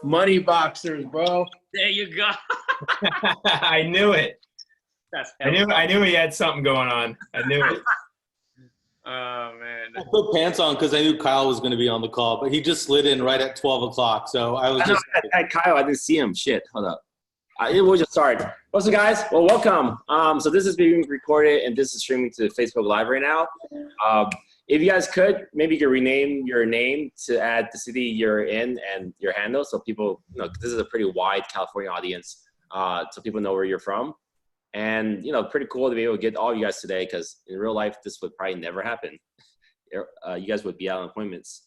Money boxers, bro. There you go. I knew it. That's I knew he had something going on. I knew it. Oh man. I put pants on because I knew Kyle was going to be on the call, but he just slid in right at 12 o'clock. So I was just. Kyle, I didn't see him. Shit, hold up. We'll just start. What's up, guys? Well, welcome. So this is being recorded and this is streaming to Facebook Live right now. If you guys could, maybe you could rename your name to add the city you're in and your handle, so people, this is a pretty wide California audience, so people know where you're from. And pretty cool to be able to get all you guys today, because in real life this would probably never happen. You guys would be out on appointments.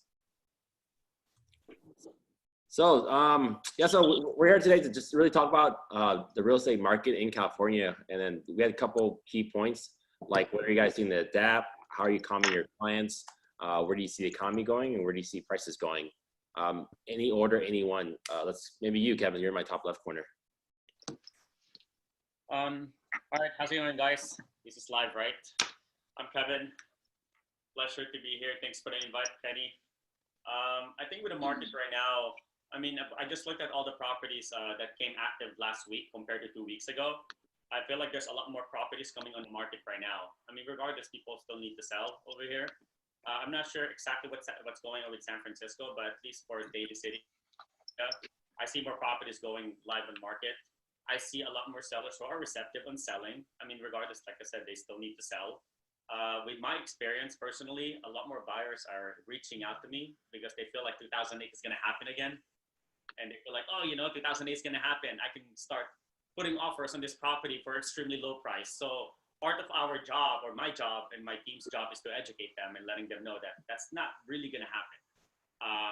So yeah, so we're here today to just really talk about the real estate market in California, and then we had a couple key points, like what are you guys doing to adapt? How are you calming your clients? Where do you see the economy going, and where do you see prices going? Any order, anyone. Maybe you, Kevin. You're in my top left corner. All right, how's it going, guys? This is live, right? I'm Kevin. Pleasure to be here. Thanks for the invite, Penny. I think with the market right now, I mean, I just looked at all the properties that came active last week compared to 2 weeks ago. I feel like there's a lot more properties coming on the market right now. I mean, regardless, people still need to sell over here. I'm not sure exactly what's going on with San Francisco, but at least for Daly City, I see more properties going live on market. I see a lot more sellers who are receptive on selling. I mean, regardless, like I said, they still need to sell. With my experience personally, a lot more buyers are reaching out to me because they feel like 2008 is going to happen again. And they feel like, oh, 2008 is going to happen. I can start putting offers on this property for extremely low price. So part of our job, or my job and my team's job, is to educate them and letting them know that that's not really going to happen.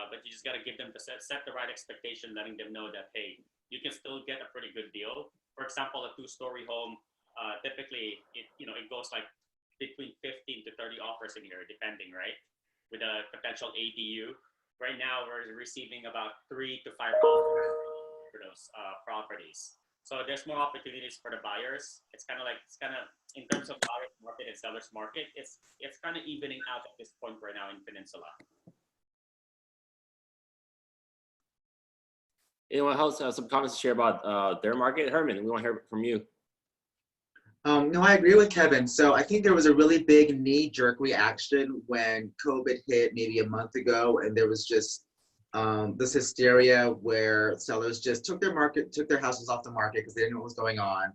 But you just got to give them set the right expectation, letting them know that, hey, you can still get a pretty good deal. For example, a 2-story home, typically it goes like between 15 to 30 offers in here, depending, right? With a potential ADU. Right now, we're receiving about 3 to 5 offers for those properties. So there's more opportunities for the buyers. It's kind of in terms of buyer's market and seller's market, it's kind of evening out at this point right now in Peninsula. Anyone else have some comments to share about their market? Herman, we want to hear from you. No, I agree with Kevin. So I think there was a really big knee-jerk reaction when COVID hit maybe a month ago, and there was just this hysteria where sellers just took their houses off the market because they didn't know what was going on.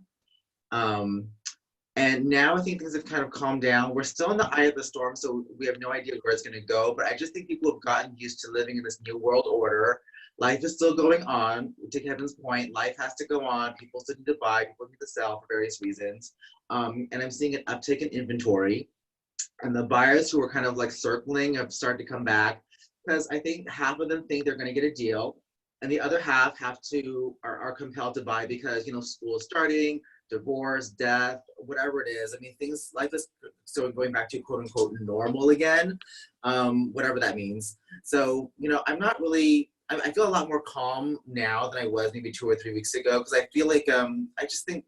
And now I think things have kind of calmed down. We're still in the eye of the storm, so we have no idea where it's going to go. But I just think people have gotten used to living in this new world order. Life is still going on. To Kevin's point, life has to go on. People still need to buy, people need to sell for various reasons. And I'm seeing an uptick in inventory. And the buyers who are kind of like circling have started to come back, because I think half of them think they're going to get a deal, and the other half are compelled to buy because school is starting, divorce, death, whatever it is. I mean, life is so going back to quote unquote normal again, whatever that means. So I'm not really. I feel a lot more calm now than I was maybe 2 or 3 weeks ago, because I feel like I just think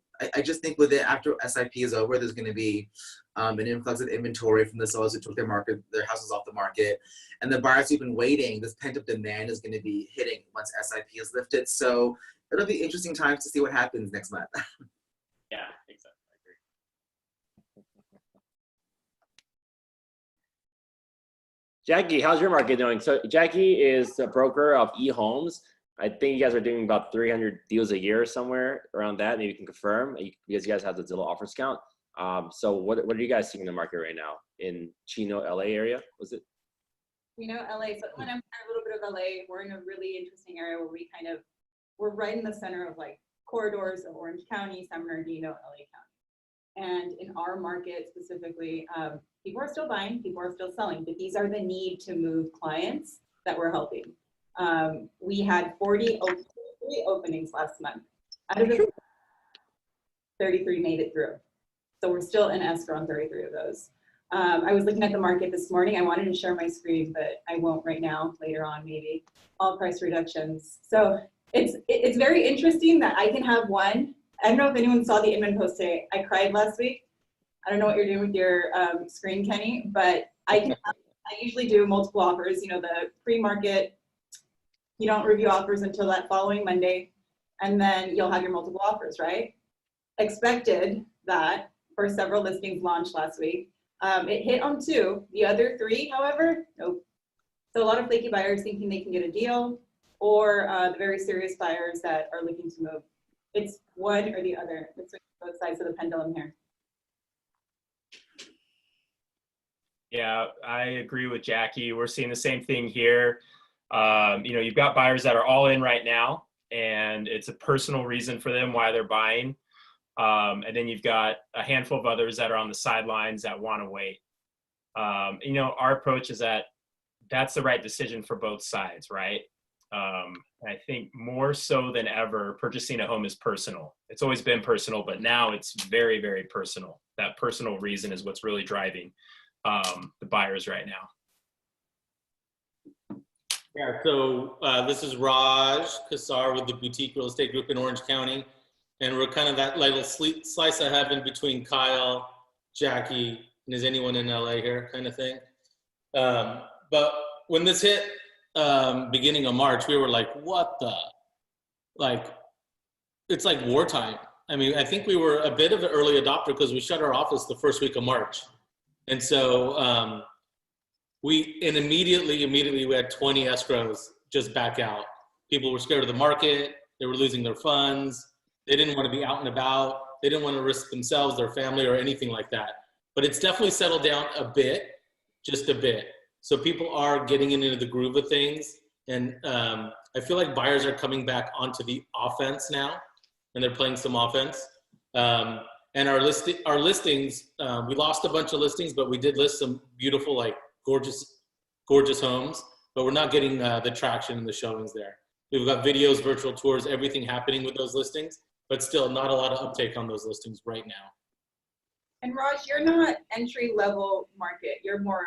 with it, after SIP is over, there's going to be an influx of inventory from the sellers who took their houses off the market, and the buyers who've been waiting. This pent-up demand is going to be hitting once SIP is lifted. So it'll be interesting times to see what happens next month. Yeah, exactly. I agree. Jackie, how's your market doing? So Jackie is a broker of eHomes. I think you guys are doing about 300 deals a year, somewhere around that. Maybe you can confirm, because you guys have the Zillow offers count. So what are you guys seeing in the market right now in Chino, LA area? Was it? LA. So when I'm in a little bit of LA, we're in a really interesting area where we're right in the center of like corridors of Orange County, San Bernardino, LA County. And in our market specifically, people are still buying, people are still selling, but these are the need to move clients that we're helping. We had 40 openings last month. Out of the 33 made it through. So we're still in escrow on 33 of those. I was looking at the market this morning. I wanted to share my screen, but I won't right now, later on maybe. All price reductions. So it's very interesting that I can have one. I don't know if anyone saw the Inman post today. I cried last week. I don't know what you're doing with your screen, Kenny, but I usually do multiple offers, the pre-market You don't review offers until that following Monday, and then you'll have your multiple offers, right? Expected that for several listings launched last week. It hit on 2. The other 3, however, nope. So a lot of flaky buyers thinking they can get a deal, or the very serious buyers that are looking to move. It's one or the other. It's both sides of the pendulum here. Yeah, I agree with Jackie. We're seeing the same thing here. You know, you've got buyers that are all in right now, and it's a personal reason for them why they're buying. And then you've got a handful of others that are on the sidelines that want to wait. You know, our approach is that that's the right decision for both sides, right? I think more so than ever, purchasing a home is personal. It's always been personal, but now it's very, very personal. That personal reason is what's really driving the buyers right now. Yeah, so this is Raj Qsar with the Boutique Real Estate Group in Orange County. And we're kind of that little slice of heaven between Kyle, Jackie, and is anyone in LA here kind of thing. But when this hit beginning of March, we were like, what the? Like, it's like wartime. I mean, I think we were a bit of an early adopter because we shut our office the first week of March. And so immediately we had 20 escrows just back out. People were scared of the market. They were losing their funds. They didn't want to be out and about. They didn't want to risk themselves, their family, or anything like that. But it's definitely settled down a bit, just a bit. So people are getting into the groove of things. And I feel like buyers are coming back onto the offense now, and they're playing some offense. And our listings, we lost a bunch of listings, but we did list some beautiful, like gorgeous homes, but we're not getting the traction and the showings there. We've got videos, virtual tours, everything happening with those listings, but still not a lot of uptake on those listings right now. And Raj, you're not entry-level market. You're more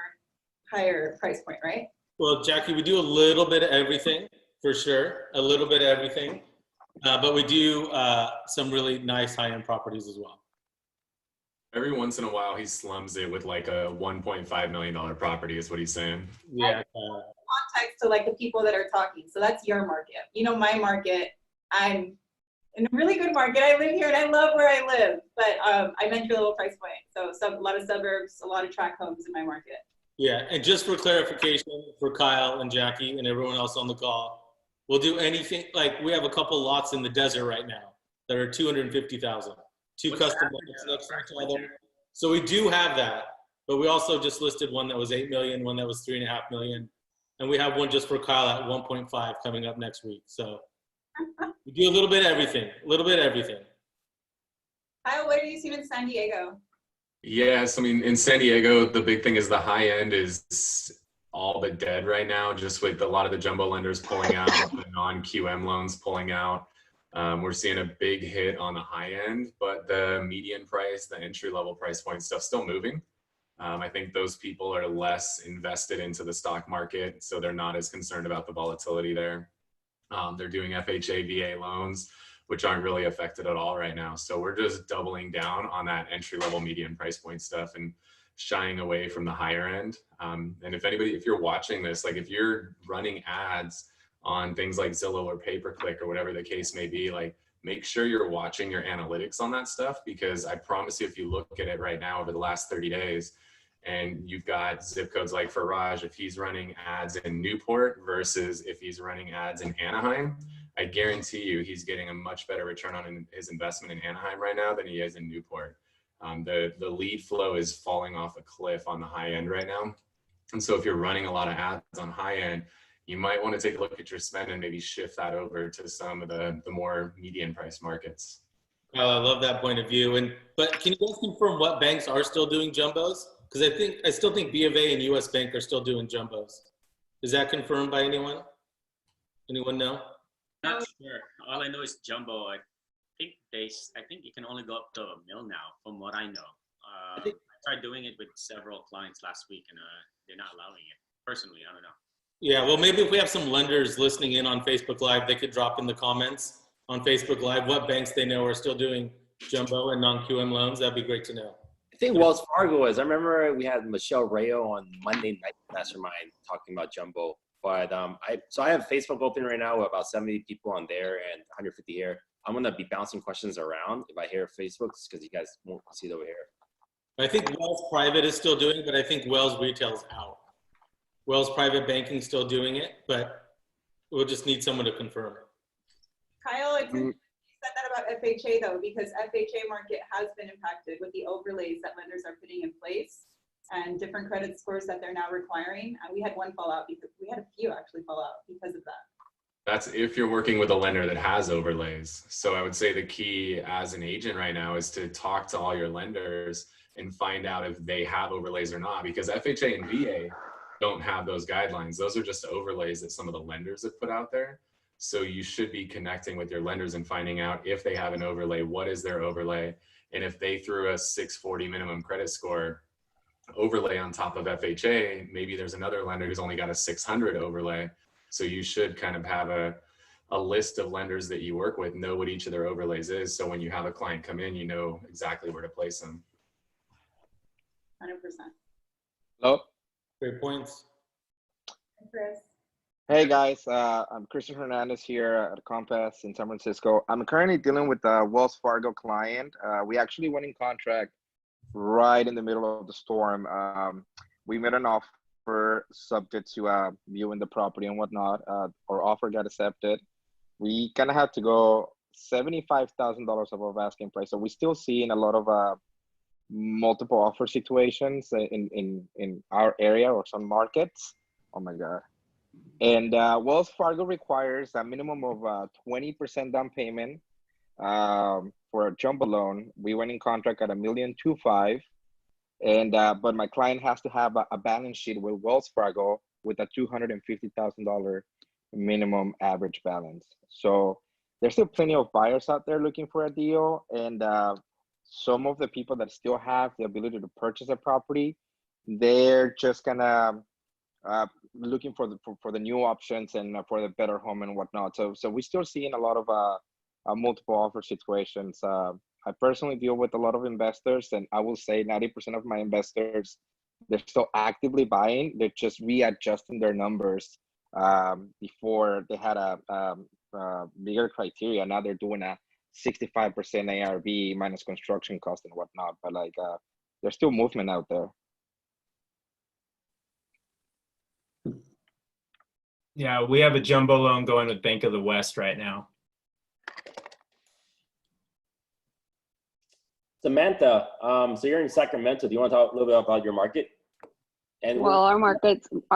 higher price point, right? Well, Jackie, we do a little bit of everything, for sure. A little bit of everything. But we do some really nice high-end properties as well. Every once in a while, he slums it with like a $1.5 million property is what he's saying. Yeah. Context to like the people that are talking. So that's your market. You know, my market, I'm in a really good market. I live here and I love where I live, but I'm entry-level price point. So a lot of suburbs, a lot of tract homes in my market. Yeah, and just for clarification for Kyle and Jackie and everyone else on the call, we'll do anything. Like we have a couple lots in the desert right now that are 250,000. Two custom lots next to each other. So we do have that, but we also just listed one that was 8 million, one that was 3.5 million, and we have one just for Kyle at 1.5 coming up next week. So we do a little bit of everything, a little bit of everything. Kyle, what are you seeing in San Diego? Yes, I mean, in San Diego, the big thing is the high end is all but dead right now, just with a lot of the jumbo lenders pulling out, the non-QM loans pulling out. We're seeing a big hit on the high end, but the median price, the entry-level price point stuff still moving. I think those people are less invested into the stock market, so they're not as concerned about the volatility there. They're doing FHA, VA loans, which aren't really affected at all right now. So we're just doubling down on that entry-level median price point stuff and shying away from the higher end. And if you're watching this, like if you're running ads on things like Zillow or pay-per-click or whatever the case may be, like make sure you're watching your analytics on that stuff, because I promise you, if you look at it right now over the last 30 days, and you've got zip codes like for Raj, if he's running ads in Newport versus if he's running ads in Anaheim, I guarantee you he's getting a much better return on his investment in Anaheim right now than he is in Newport. The lead flow is falling off a cliff on the high end right now. And so if you're running a lot of ads on high end, you might want to take a look at your spend and maybe shift that over to some of the more median price markets. I love that point of view. But can you guys confirm what banks are still doing jumbos? Because I still think B of A and US Bank are still doing jumbos. Is that confirmed by anyone? Anyone know? Not sure. All I know is jumbo. I think you can only go up to $1 million now, from what I know. I tried doing it with several clients last week, and they're not allowing it. Personally, I don't know. Yeah, well, maybe if we have some lenders listening in on Facebook Live, they could drop in the comments on Facebook Live what banks they know are still doing jumbo and non-QM loans. That'd be great to know. I think Wells Fargo is. I remember we had Michelle Rayo on Monday Night Mastermind talking about jumbo. But so I have Facebook open right now with about 70 people on there and 150 here. I'm gonna be bouncing questions around if I hear Facebook's because you guys won't see it over here. I think Wells Private is still doing it, but I think Wells Retail's out. Wells Private Banking's still doing it, but we'll just need someone to confirm. Kyle, it's interesting you said that about FHA though, because FHA market has been impacted with the overlays that lenders are putting in place and different credit scores that they're now requiring. And we had one fall out because we had a few actually fall out because of that. That's if you're working with a lender that has overlays. So I would say the key as an agent right now is to talk to all your lenders and find out if they have overlays or not, because FHA and VA don't have those guidelines. Those are just overlays that some of the lenders have put out there. So you should be connecting with your lenders and finding out if they have an overlay, what is their overlay? And if they threw a 640 minimum credit score overlay on top of FHA, maybe there's another lender who's only got a 600 overlay. So you should kind of have a list of lenders that you work with, know what each of their overlays is. So when you have a client come in, you know exactly where to place them. 100%. Hello. Great points. Chris. Hey guys, I'm Christian Hernandez here at Compass in San Francisco. I'm currently dealing with a Wells Fargo client. We actually went in contract right in the middle of the storm. We made an offer subject to viewing the property and whatnot. Our offer got accepted. We kind of had to go $75,000 above asking price. So we're still seeing a lot of multiple offer situations in our area or some markets. Oh my God. And Wells Fargo requires a minimum of 20% down payment for a jumbo loan. We went in contract at $1,250,000, and but my client has to have a balance sheet with Wells Fargo with a $250,000 minimum average balance. So there's still plenty of buyers out there looking for a deal, and some of the people that still have the ability to purchase a property, they're just gonna looking for the new options and for the better home and whatnot. So we're still seeing a lot of multiple offer situations. I personally deal with a lot of investors, and I will say 90% of my investors, they're still actively buying. They're just readjusting their numbers. Before they had a bigger criteria. Now they're doing a 65% ARV minus construction cost and whatnot. But like, there's still movement out there. Yeah, we have a jumbo loan going with Bank of the West right now. Samantha, so you're in Sacramento. Do you want to talk a little bit about your market? And well, our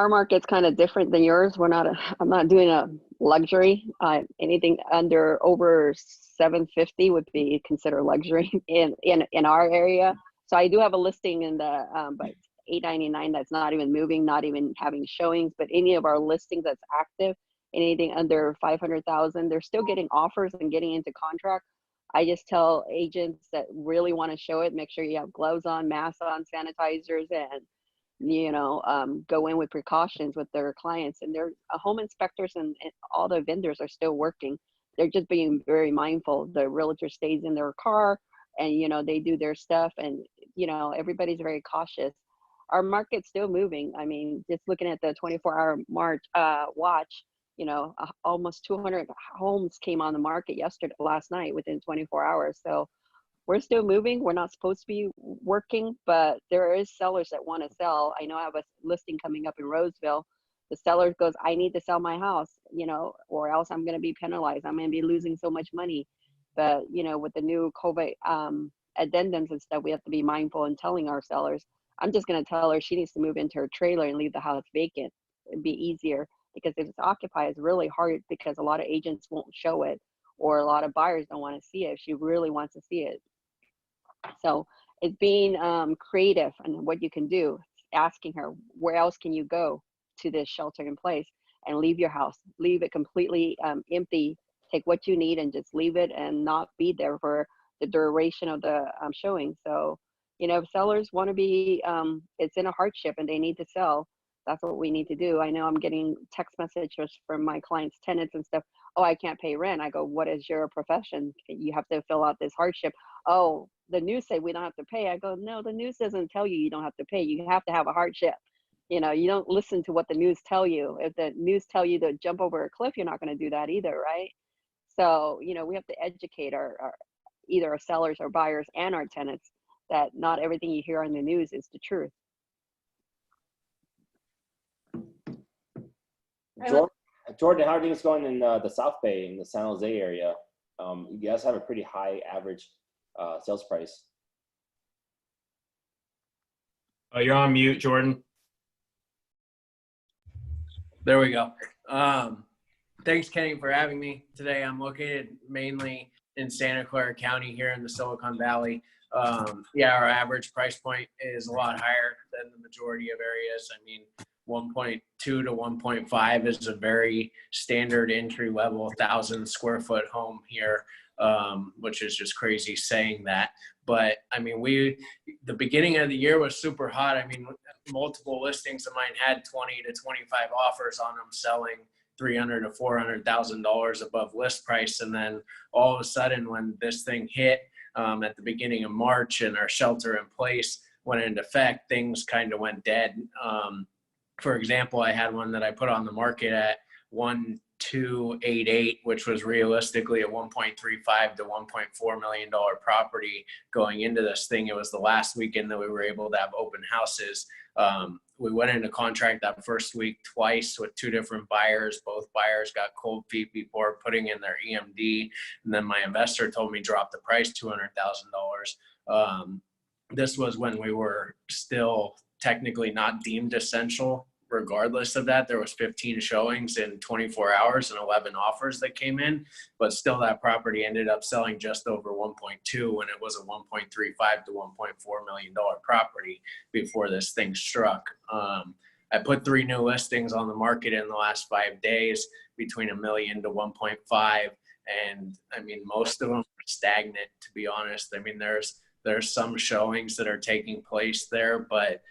market's kind of different than yours. I'm not doing a luxury. Anything over 750 would be considered luxury in our area. So I do have a listing in the but 899 that's not even moving, not even having showings. But any of our listings that's active, anything under 500,000, they're still getting offers and getting into contract. I just tell agents that really want to show it, make sure you have gloves on, masks on, sanitizers, and go in with precautions with their clients. And their home inspectors and all the vendors are still working. They're just being very mindful. The realtor stays in their car and, they do their stuff, and, everybody's very cautious. Our market's still moving. I mean, just looking at the 24-hour watch, almost 200 homes came on the market last night within 24 hours. So we're still moving. We're not supposed to be working, but there is sellers that want to sell. I know I have a listing coming up in Roseville. The seller goes, I need to sell my house, or else I'm going to be penalized. I'm going to be losing so much money. But, with the new COVID addendums and stuff, we have to be mindful in telling our sellers. I'm just going to tell her she needs to move into her trailer and leave the house vacant. It'd be easier, because if it's occupied, it's really hard because a lot of agents won't show it, or a lot of buyers don't want to see it if she really wants to see it. So it's being creative and what you can do, asking her, where else can you go to this shelter in place, and leave your house, leave it completely empty, take what you need and just leave it and not be there for the duration of the showing. So, if sellers want to be, it's in a hardship and they need to sell, that's what we need to do. I know I'm getting text messages from my clients' tenants and stuff. Oh, I can't pay rent. I go, what is your profession? You have to fill out this hardship. Oh, the news say we don't have to pay. I go, no, the news doesn't tell you don't have to pay. You have to have a hardship. You know, you don't listen to what the news tell you. If the news tell you to jump over a cliff, you're not going to do that either, right? So, you know, we have to educate our either our sellers or buyers and our tenants that not everything you hear on the news is the truth. Jordan, how are things going in the South Bay, in the San Jose area? You guys have a pretty high average sales price. Oh, you're on mute, Jordan. There we go. Thanks, Kenny, for having me today. I'm located mainly in Santa Clara County here in the Silicon Valley. Yeah, our average price point is a lot higher than the majority of areas. I mean, 1.2 to 1.5 is a very standard entry level 1,000 square foot home here, which is just crazy saying that. But I mean, the beginning of the year was super hot. I mean, multiple listings of mine had 20 to 25 offers on them, selling $300,000 to $400,000 above list price. And then all of a sudden, when this thing hit at the beginning of March and our shelter in place went into effect, things kind of went dead. For example, I had one that I put on the market at 1,288, which was realistically a $1.35 to $1.4 million property going into this thing. It was the last weekend that we were able to have open houses. We went into contract that first week twice with 2 different buyers. Both buyers got cold feet before putting in their EMD. And then my investor told me drop the price $200,000. This was when we were still technically not deemed essential. Regardless of that, there was 15 showings in 24 hours and 11 offers that came in, but still that property ended up selling just over 1.2 when it was a 1.35 to $1.4 million property before this thing struck. I put 3 new listings on the market in the last 5 days between $1 million to 1.5. And I mean, most of them are stagnant, to be honest. I mean, there's some showings that are taking place there, but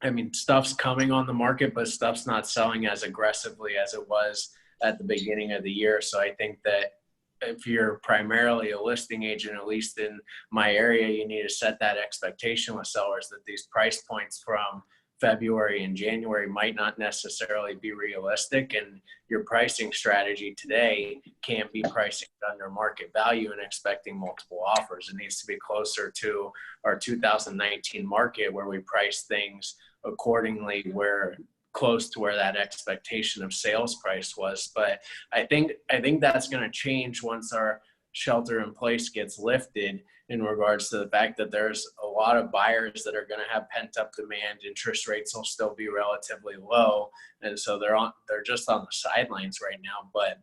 I mean, stuff's coming on the market, but stuff's not selling as aggressively as it was at the beginning of the year. So I think that if you're primarily a listing agent, at least in my area, you need to set that expectation with sellers that these price points from February and January might not necessarily be realistic, and your pricing strategy today can't be pricing under market value and expecting multiple offers. It needs to be closer to our 2019 market where we price things accordingly, where close to where that expectation of sales price was. But I think that's going to change once our shelter in place gets lifted, in regards to the fact that there's a lot of buyers that are going to have pent up demand. Interest rates will still be relatively low, and so they're just on the sidelines right now. But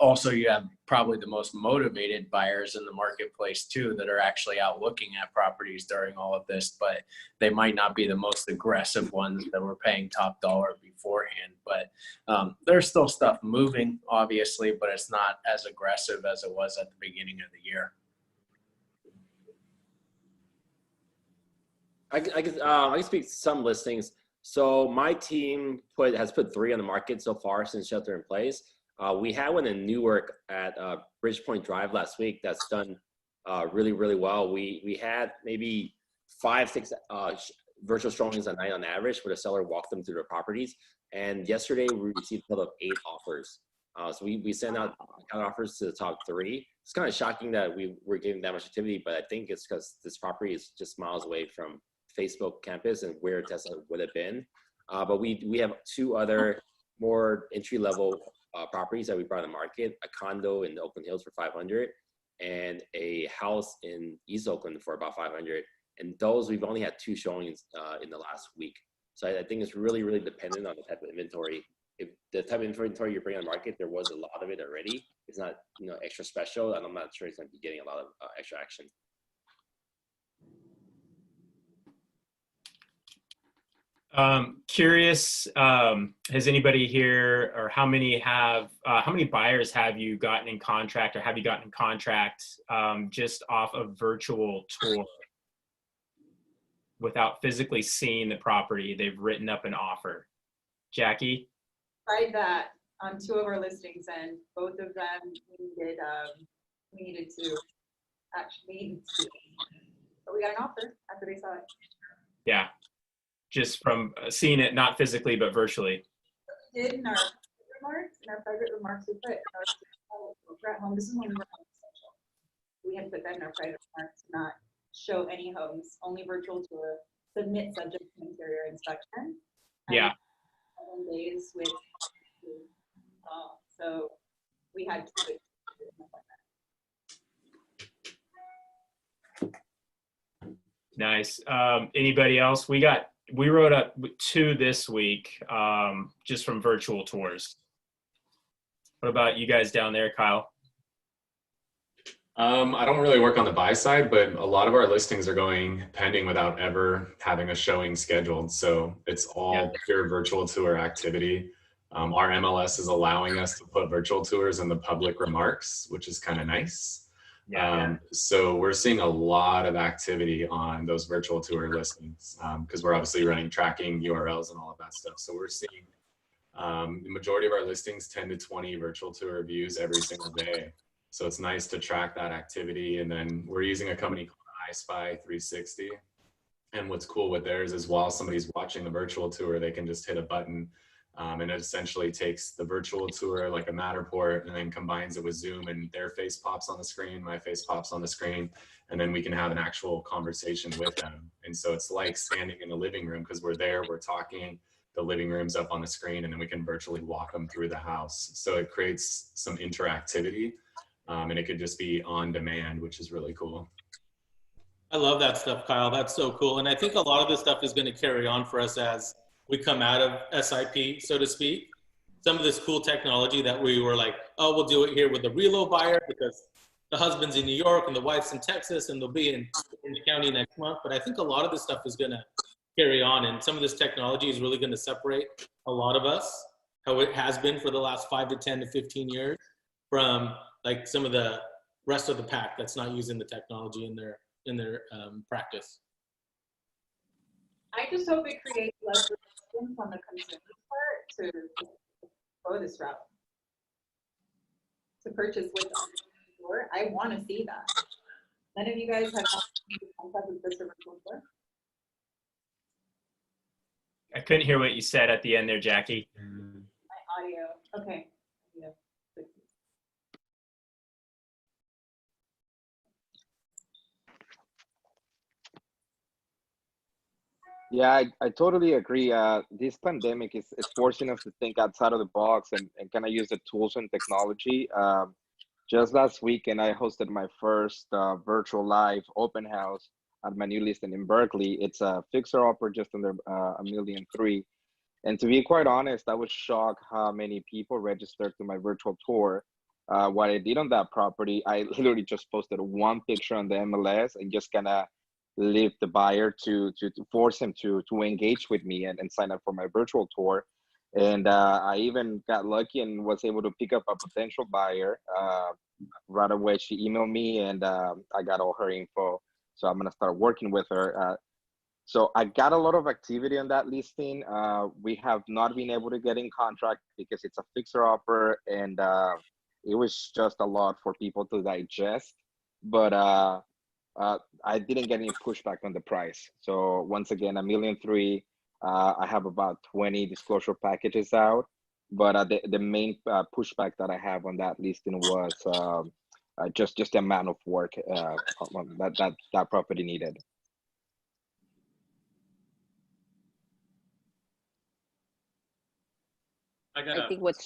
also you have probably the most motivated buyers in the marketplace too, that are actually out looking at properties during all of this, but they might not be the most aggressive ones that were paying top dollar beforehand. But there's still stuff moving, obviously, but it's not as aggressive as it was at the beginning of the year. I can speak to some listings. So my team has put 3 on the market so far since shelter in place. We had one in Newark at Bridgepoint Drive last week that's done really, really well. We had maybe 5, 6 virtual showings a night on average, where the seller walked them through their properties. And yesterday we received a total of 8 offers. So we sent out offers to the top 3. It's kind of shocking that we were getting that much activity, but I think it's because this property is just miles away from Facebook campus and where Tesla would have been. But we have 2 other more entry-level properties that we brought on the market: a condo in Oakland Hills for $500 and a house in East Oakland for about $500. And those, we've only had 2 showings in the last week. So I think it's really, really dependent on the type of inventory. If the type of inventory you're bringing on the market, there was a lot of it already. It's not, extra special, and I'm not sure it's going to be getting a lot of extra action. Curious, has anybody here, or how many buyers have you gotten in contract, or have you gotten in contract just off a virtual tour without physically seeing the property? They've written up an offer. Jackie? Tried that on 2 of our listings, and both of them we needed to actually, but we got an offer after they saw it. Yeah. just from seeing it, not physically, but virtually? Did in our private remarks, we put we're at home. This is when we were home essential. We had put that in our private remarks, to not show any homes, only virtual tour, submit subject to interior inspection. Yeah. 7 days with, so we had to. Nice. Anybody else? We wrote up 2 this week, just from virtual tours. What about you guys down there, Kyle? I don't really work on the buy side, but a lot of our listings are going pending without ever having a showing scheduled. So it's all pure virtual tour activity. Our MLS is allowing us to put virtual tours in the public remarks, which is kind of nice. So we're seeing a lot of activity on those virtual tour listings because we're obviously running tracking URLs and all of that stuff. So we're seeing the majority of our listings 10 to 20 virtual tour views every single day. So it's nice to track that activity. And then we're using a company called iSpy 360. And what's cool with theirs is while somebody's watching the virtual tour, they can just hit a button and it essentially takes the virtual tour like a Matterport and then combines it with Zoom, and their face pops on the screen, my face pops on the screen, and then we can have an actual conversation with them. And so it's like standing in the living room because we're there, we're talking, the living room's up on the screen, and then we can virtually walk them through the house. So it creates some interactivity. And it could just be on demand, which is really cool. I love that stuff, Kyle. That's so cool. And I think a lot of this stuff is going to carry on for us as we come out of SIP, so to speak. Some of this cool technology that we were like, oh, we'll do it here with the relo buyer because the husband's in New York and the wife's in Texas and they'll be in Orange County next month. But I think a lot of this stuff is going to carry on, and some of this technology is really going to separate a lot of us, how it has been for the last 5 to 10 to 15 years, from like some of the rest of the pack that's not using the technology in their practice. I just hope it creates less resistance on the consumer part to go this route, to purchase with the store. I want to see that. None of you guys have contact with this virtual store? I couldn't hear what you said at the end there, Jackie. My audio. Okay. Yeah. Yeah, I totally agree. This pandemic is forcing us to think outside of the box and kind of use the tools and technology. Just last weekend, I hosted my first virtual live open house at my new listing in Berkeley. It's a fixer-upper just under $1.3 million. And to be quite honest, I was shocked how many people registered to my virtual tour. What I did on that property, I literally just posted one picture on the MLS and just kind of leave the buyer to force him to engage with me and sign up for my virtual tour. And I even got lucky and was able to pick up a potential buyer. Right away, she emailed me and I got all her info. So I'm gonna start working with her. So I got a lot of activity on that listing. We have not been able to get in contract because it's a fixer-upper, and it was just a lot for people to digest. But I didn't get any pushback on the price. So once again, $1.3 million. I have about 20 disclosure packages out, but the main pushback that I have on that listing was just the amount of work that property needed. I think what's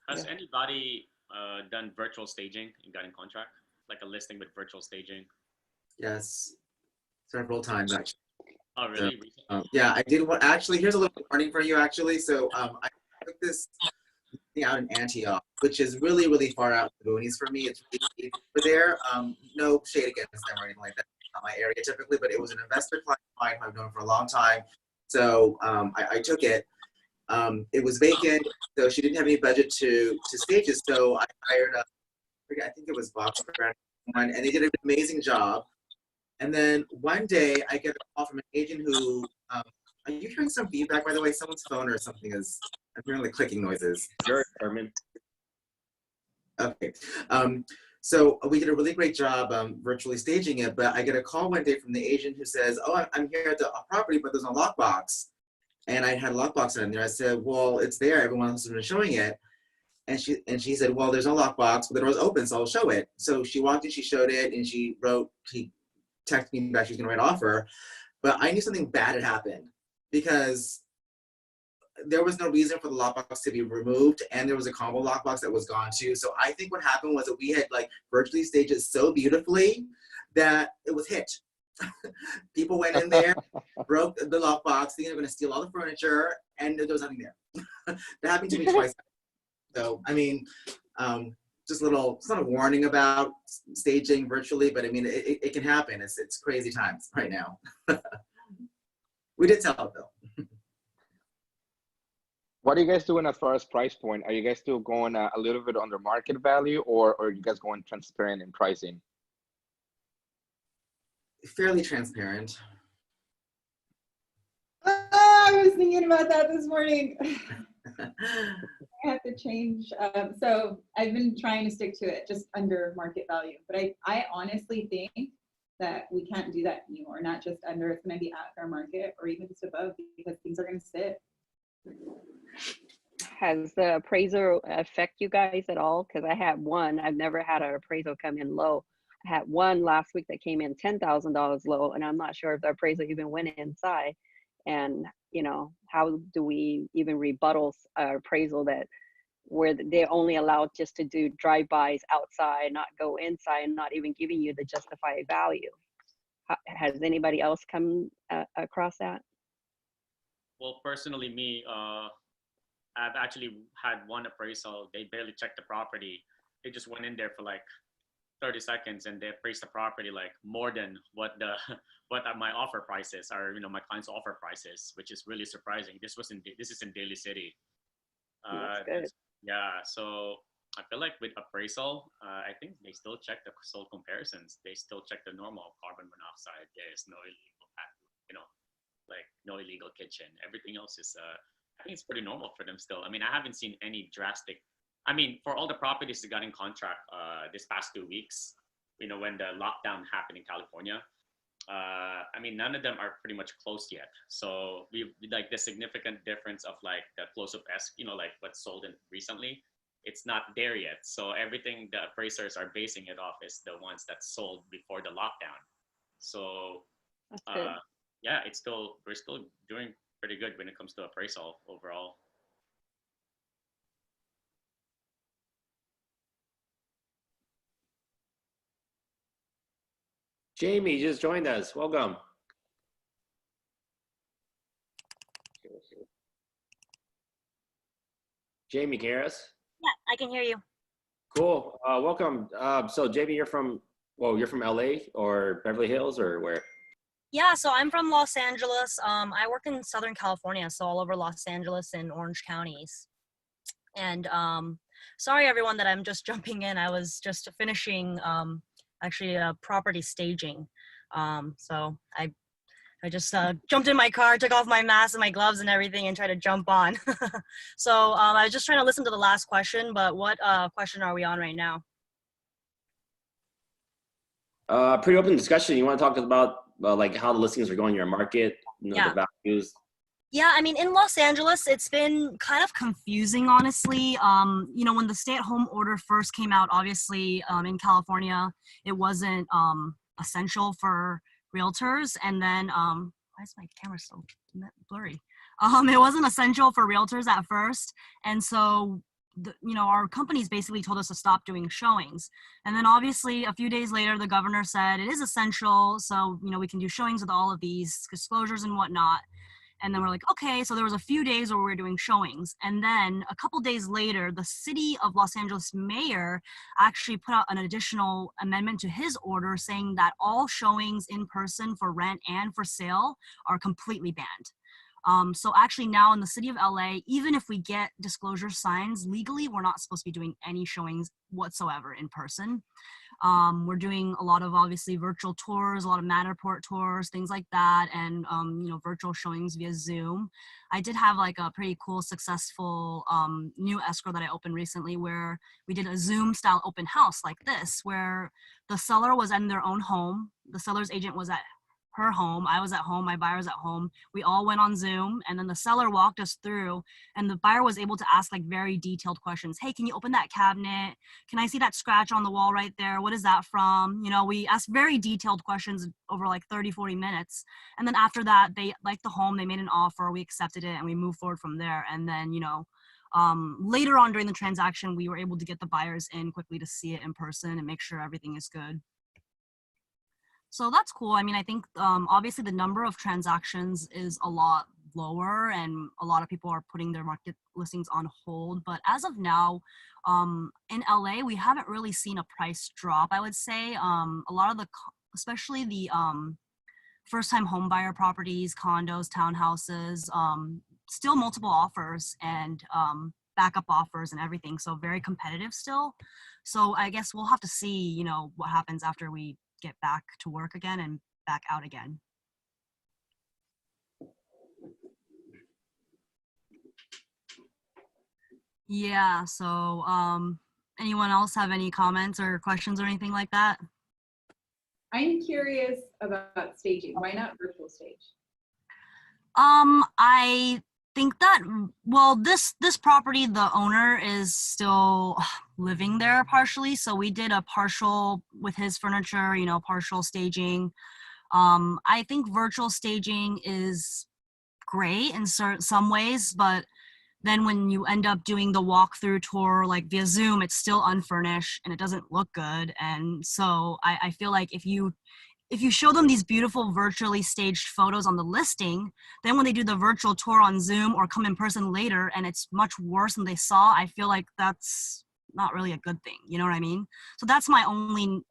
has anybody done virtual staging and got in contract, like a listing with virtual staging? Yes, several times actually. Oh, really? So, yeah, I did one. Actually, here's a little warning for you. Actually, so I took this thing out in Antioch, which is really, really far out in the boonies for me. It's really over there. No shade against them or anything like that. Not my area typically, but it was an investor client of mine who I've known for a long time. So I took it. It was vacant, so she didn't have any budget to stage it. So I hired I think it was Box Brand, and they did an amazing job. And then one day I get a call from an agent who, are you hearing some feedback, by the way? Someone's phone or something is, I'm hearing like clicking noises. Sure, Herman. Okay. So we did a really great job virtually staging it, but I get a call one day from the agent who says, oh, I'm here at the property, but there's no lockbox. And I had a lockbox in there. I said, well, it's there. Everyone else has been showing it. And she said, well, there's no lockbox, but the door's open, so I'll show it. So she walked in, she showed it, and she texted me back, she was gonna write an offer. But I knew something bad had happened because there was no reason for the lockbox to be removed, and there was a combo lockbox that was gone too. So I think what happened was that we had like virtually staged it so beautifully that it was hit. People went in there, broke the lockbox, thinking they're gonna steal all the furniture, and there was nothing there. That happened to me twice. So I mean, just it's not a warning about staging virtually, but I mean, it can happen. It's crazy times right now. We did sell it though. What are you guys doing as far as price point? Are you guys still going a little bit under market value, or are you guys going transparent in pricing? Fairly transparent. I was thinking about that this morning. I have to change. So I've been trying to stick to it just under market value, but I honestly think that we can't do that anymore. Not just under, it's going to be at fair market or even just above, because things are going to sit. Has the appraiser affect you guys at all? Because I had one. I've never had an appraisal come in low. I had one last week that came in $10,000 low, and I'm not sure if the appraisal even went inside. And you know, how do we even rebuttal appraisal that where they're only allowed just to do drive-bys outside, not go inside, and not even giving you the justified value? Has anybody else come across that? Well, personally, me, I've actually had one appraisal. They barely checked the property. They just went in there for like 30 seconds and they appraised the property like more than what my offer prices are, you know, my client's offer prices, which is really surprising. This is in Daly City. That's good. Yeah, so I feel like with appraisal, I think they still check the sold comparisons. They still check the normal carbon monoxide. There's no illegal, you know, like no illegal kitchen. Everything else is, I think it's pretty normal for them still. I mean, I haven't seen any drastic. I mean, for all the properties that got in contract this past 2 weeks, you know, when the lockdown happened in California, I mean, none of them are pretty much closed yet. So we like the significant difference of like the close-up S, you know, like what's sold in recently, it's not there yet. So everything the appraisers are basing it off is the ones that sold before the lockdown. So yeah, we're still doing pretty good when it comes to appraisal overall. Jamie just joined us. Welcome. Jamie, can you hear us? Yeah, I can hear you. Cool. Welcome. So Jamie, you're from LA or Beverly Hills or where? Yeah, so I'm from Los Angeles. I work in Southern California, so all over Los Angeles and Orange counties. And sorry, everyone, that I'm just jumping in. I was just finishing actually property staging. So I just jumped in my car, took off my mask and my gloves and everything and tried to jump on. So I was just trying to listen to the last question, but what question are we on right now? Pretty open discussion. You want to talk about like how the listings are going in your market, you know, Yeah. the values? Yeah, I mean, in Los Angeles, it's been kind of confusing, honestly. You know, when the stay-at-home order first came out, obviously, in California, it wasn't essential for realtors. And then, why is my camera so blurry? It wasn't essential for realtors at first. And so, you know, our companies basically told us to stop doing showings. And then obviously a few days later, the governor said it is essential. So, you know, we can do showings with all of these disclosures and whatnot. And then we're like, okay, so there was a few days where we were doing showings. And then a couple days later, the city of Los Angeles mayor actually put out an additional amendment to his order saying that all showings in person for rent and for sale are completely banned. So actually now in the city of LA, even if we get disclosure signs legally, we're not supposed to be doing any showings whatsoever in person. We're doing a lot of obviously virtual tours, a lot of Matterport tours, things like that, and you know, virtual showings via Zoom. I did have like a pretty cool, successful new escrow that I opened recently where we did a Zoom style open house like this, where the seller was in their own home, the seller's agent was at her home, I was at home, my buyer was at home. We all went on Zoom, and then the seller walked us through, and the buyer was able to ask like very detailed questions. Hey, can you open that cabinet? Can I see that scratch on the wall right there? What is that from? You know, we asked very detailed questions over like 30, 40 minutes. And then after that, they liked the home, they made an offer, we accepted it, and we moved forward from there. And then, you know, later on during the transaction, we were able to get the buyers in quickly to see it in person and make sure everything is good. So that's cool. I mean, I think obviously the number of transactions is a lot lower and a lot of people are putting their market listings on hold. But as of now, in LA, we haven't really seen a price drop, I would say. A lot of the, especially the first-time home buyer properties, condos, townhouses, still multiple offers and backup offers and everything. So very competitive still. So I guess we'll have to see, you know, what happens after we get back to work again and back out again. Yeah, so anyone else have any comments or questions or anything like that? I'm curious about staging. Why not virtual stage? I think that, well, this property, the owner is still living there partially, so we did a partial with his furniture, you know, partial staging. I think virtual staging is great in some ways, but then when you end up doing the walkthrough tour like via Zoom, it's still unfurnished and it doesn't look good. And so I feel like if you show them these beautiful virtually staged photos on the listing, then when they do the virtual tour on Zoom or come in person later and it's much worse than they saw, I feel like that's not really a good thing. You know what I mean? So that's my only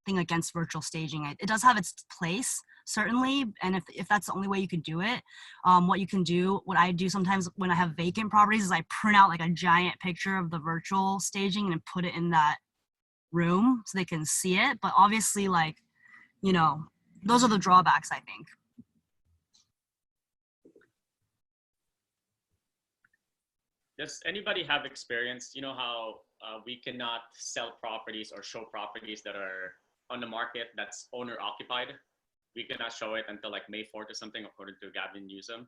thing against virtual staging. It does have its place, certainly. And if that's the only way you could do it, what I do sometimes when I have vacant properties is I print out like a giant picture of the virtual staging and put it in that room so they can see it. But obviously, like, you know, those are the drawbacks, I think. Does anybody have experience? You know how we cannot sell properties or show properties that are on the market that's owner occupied? We cannot show it until like May 4th or something, according to Gavin Newsom.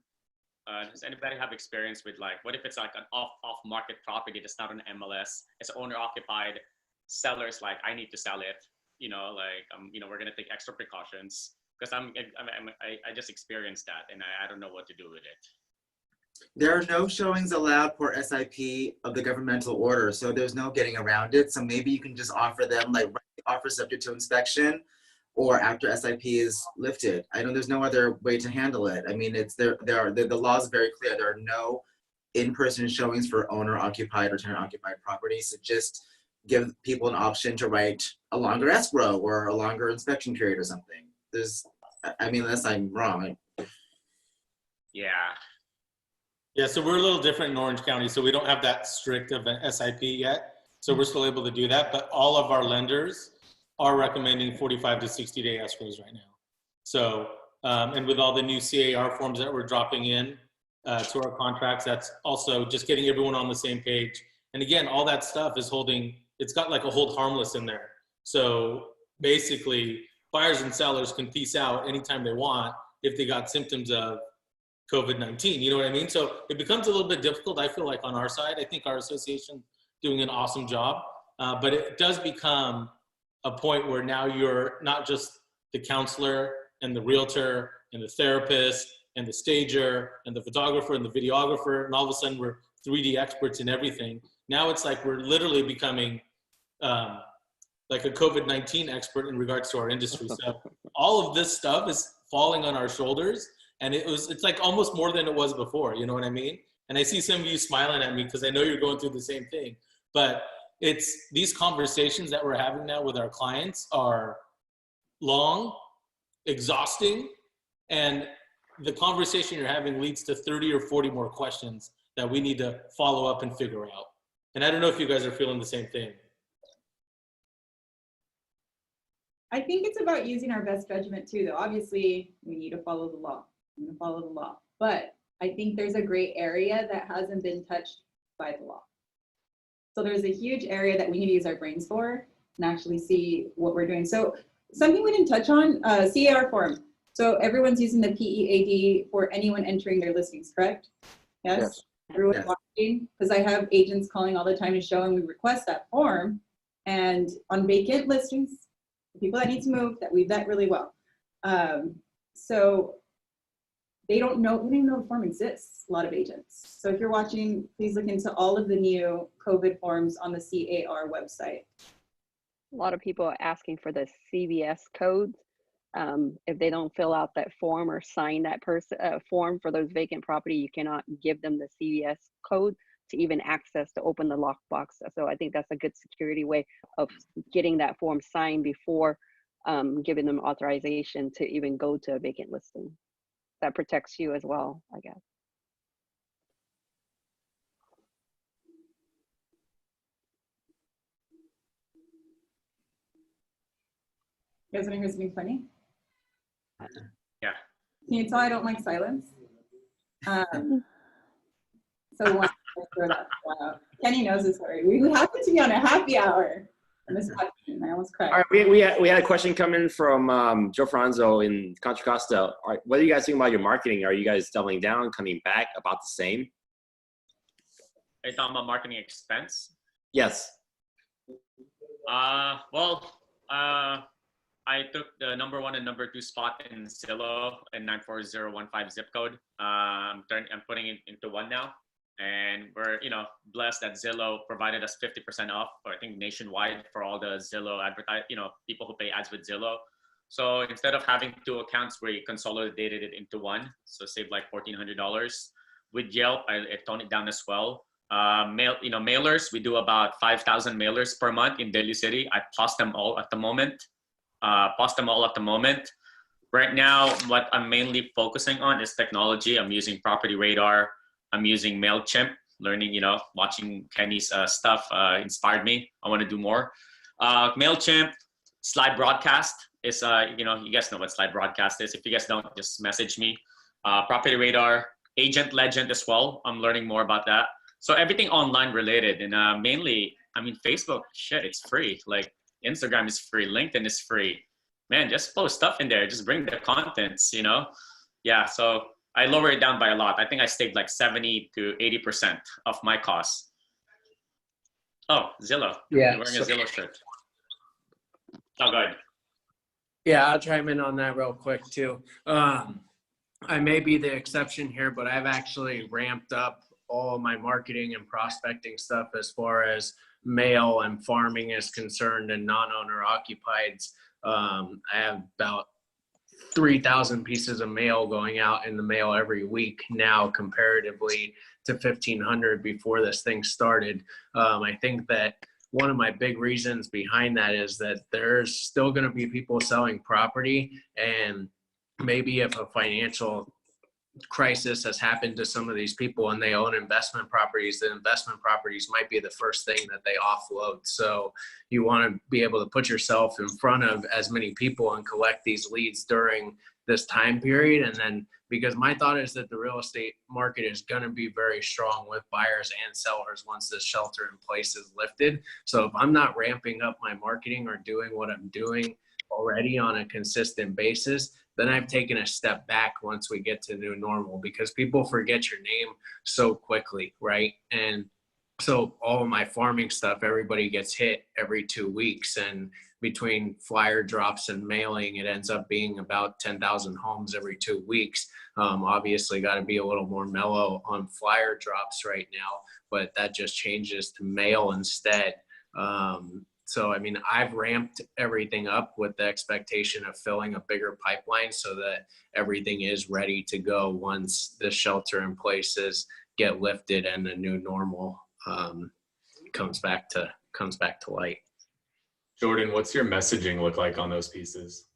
Does anybody have experience with, like, what if it's like an off market property that's not on MLS, it's owner occupied, sellers like, I need to sell it, you know, like, you know, we're gonna take extra precautions, because I just experienced that and I don't know what to do with it. There are no showings allowed for SIP of the governmental order, so there's no getting around it. So maybe you can just offer them like offer subject to inspection, or after SIP is lifted. I know there's no other way to handle it. I mean, the law is very clear. There are no in-person showings for owner-occupied or tenant-occupied properties. So just give people an option to write a longer escrow or a longer inspection period or something. I mean, unless I'm wrong. Yeah. Yeah, so we're a little different in Orange County, so we don't have that strict of an SIP yet. So we're still able to do that, but all of our lenders are recommending 45 to 60-day escrows right now. So, and with all the new CAR forms that we're dropping in to our contracts, that's also just getting everyone on the same page. And again, all that stuff is it's got like a hold harmless in there. So basically, buyers and sellers can peace out anytime they want if they got symptoms of COVID-19, you know what I mean? So it becomes a little bit difficult, I feel like, on our side. I think our association doing an awesome job, but it does become a point where now you're not just the counselor and the realtor and the therapist and the stager and the photographer and the videographer, and all of a sudden we're 3D experts in everything. Now it's like we're literally becoming like a COVID-19 expert in regards to our industry. So all of this stuff is falling on our shoulders. And it's like almost more than it was before, you know what I mean? And I see some of you smiling at me because I know you're going through the same thing. But it's these conversations that we're having now with our clients are long, exhausting, and the conversation you're having leads to 30 or 40 more questions that we need to follow up and figure out. And I don't know if you guys are feeling the same thing. I think it's about using our best judgment too, though. Obviously, we need to follow the law. We need to follow the law. But I think there's a gray area that hasn't been touched by the law. So there's a huge area that we need to use our brains for and actually see what we're doing. So something we didn't touch on, CAR form. So everyone's using the PEAD for anyone entering their listings, correct? Yes? Yes. Everyone's Yes. watching? Because I have agents calling all the time and showing we request that form. And on vacant listings, people that need to move, that we vet really well. So they don't even know the form exists, a lot of agents. So if you're watching, please look into all of the new COVID forms on the CAR website. A lot of people are asking for the CVS codes. If they don't fill out that form or sign that form for those vacant property, you cannot give them the CVS code to even access to open the lockbox. So I think that's a good security way of getting that form signed before giving them authorization to even go to a vacant listing. That protects you as well, I guess. You guys want to hear something funny? Yeah. Can you tell I don't like silence? So one, Kenny knows this story. We happened to be on a happy hour. And this happened, I almost cried. All right, we had a question come in from Joe Franzo in Contra Costa. All right, what are you guys thinking about your marketing? Are you guys doubling down, coming back, about the same? Are you talking about marketing expense? Yes. I took the #1 and #2 spot in Zillow and 94015 zip code. I'm putting it into one now. And we're, blessed that Zillow provided us 50% off, I think nationwide, for all the Zillow people who pay ads with Zillow. So instead of having 2 accounts, we consolidated it into one. So saved like $1,400. With Yelp, I toned it down as well. Mailers, we do about 5,000 mailers per month in Daly City. I paused them all at the moment. Right now, what I'm mainly focusing on is technology. I'm using Property Radar. I'm using MailChimp. Learning, watching Kenny's stuff inspired me. I want to do more. MailChimp, slide broadcast is, you guys know what slide broadcast is. If you guys don't, just message me. Property Radar, Agent Legend as well. I'm learning more about that. So everything online related, and mainly, Facebook, shit, it's free. Like Instagram is free, LinkedIn is free. Man, just post stuff in there. Just bring the contents, Yeah, so I lower it down by a lot. I think I saved like 70 to 80% of my costs. Oh, Zillow. Yeah. You're wearing a Zillow shirt. Oh, good. Yeah, I'll chime in on that real quick too. I may be the exception here, but I've actually ramped up all my marketing and prospecting stuff as far as mail and farming is concerned and non-owner occupieds. I have about 3,000 pieces of mail going out in the mail every week now, comparatively to 1,500 before this thing started. I think that one of my big reasons behind that is that there's still going to be people selling property, and maybe if a financial crisis has happened to some of these people and they own investment properties, the investment properties might be the first thing that they offload. So you want to be able to put yourself in front of as many people and collect these leads during this time period. And then, because my thought is that the real estate market is going to be very strong with buyers and sellers once this shelter in place is lifted. So if I'm not ramping up my marketing or doing what I'm doing already on a consistent basis, then I've taken a step back once we get to new normal, because people forget your name so quickly, right? And so all of my farming stuff, everybody gets hit every 2 weeks, and between flyer drops and mailing, it ends up being about 10,000 homes every 2 weeks. Obviously got to be a little more mellow on flyer drops right now, but that just changes to mail instead. So, I've ramped everything up with the expectation of filling a bigger pipeline so that everything is ready to go once the shelter in places get lifted and the new normal comes back to light. Jordan, what's your messaging look like on those pieces?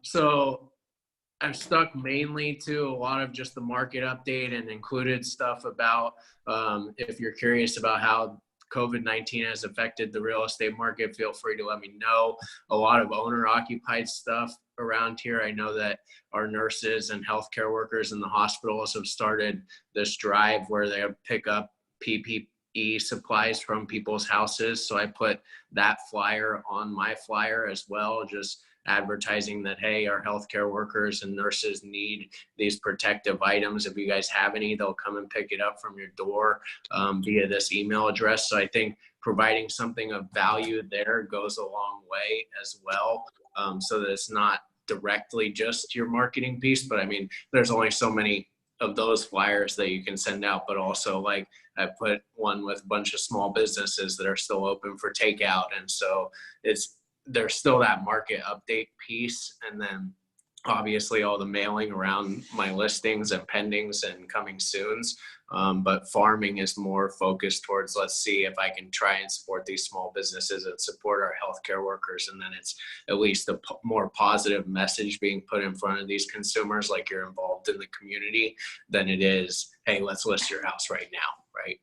So I've stuck mainly to a lot of just the market update and included stuff about if you're curious about how COVID-19 has affected the real estate market, feel free to let me know. A lot of owner-occupied stuff around here. I know that our nurses and healthcare workers in the hospitals have started this drive where they pick up PPE supplies from people's houses. So I put that flyer on my flyer as well, just advertising that, hey, our healthcare workers and nurses need these protective items. If you guys have any, they'll come and pick it up from your door via this email address. So I think providing something of value there goes a long way as well, so that it's not directly just your marketing piece. But I mean, there's only so many of those flyers that you can send out, but also like I put one with a bunch of small businesses that are still open for takeout. And so there's still that market update piece. And then obviously all the mailing around my listings and pendings and coming soons. But farming is more focused towards, let's see if I can try and support these small businesses and support our healthcare workers. And then it's at least a more positive message being put in front of these consumers, like you're involved in the community, than it is, hey, let's list your house right now, right?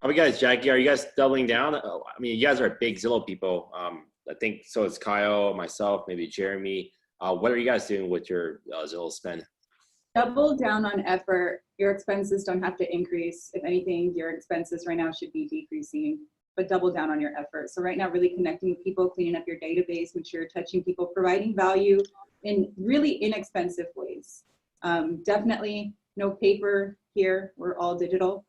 How about you guys, Jackie? Are you guys doubling down? I mean, you guys are big Zillow people. I think so is Kyle, myself, maybe Jeremy. What are you guys doing with your Zillow spend? Double down on effort. Your expenses don't have to increase. If anything, your expenses right now should be decreasing, but double down on your effort. So right now, really connecting with people, cleaning up your database, make sure you're touching people, providing value in really inexpensive ways. Definitely no paper here. We're all digital.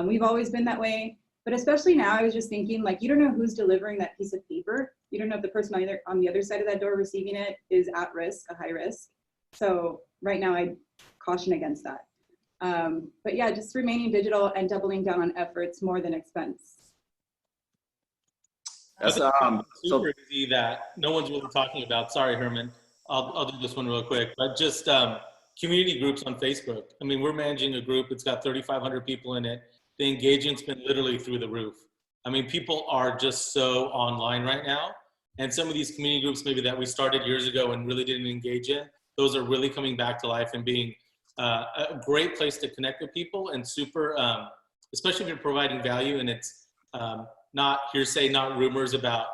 We've always been that way, but especially now, I was just thinking, like, you don't know who's delivering that piece of paper. You don't know if the person on the other side of that door receiving it is at risk, a high risk. So right now, I caution against that. But yeah, just remaining digital and doubling down on efforts more than expense. That's super easy that no one's really talking about. Sorry, Herman. I'll do this one real quick, but just community groups on Facebook. I mean, we're managing a group. It's got 3,500 people in it. The engagement's been literally through the roof. I mean, people are just so online right now. And some of these community groups maybe that we started years ago and really didn't engage in, those are really coming back to life and being a great place to connect with people, and super, especially if you're providing value and it's not hearsay, not rumors about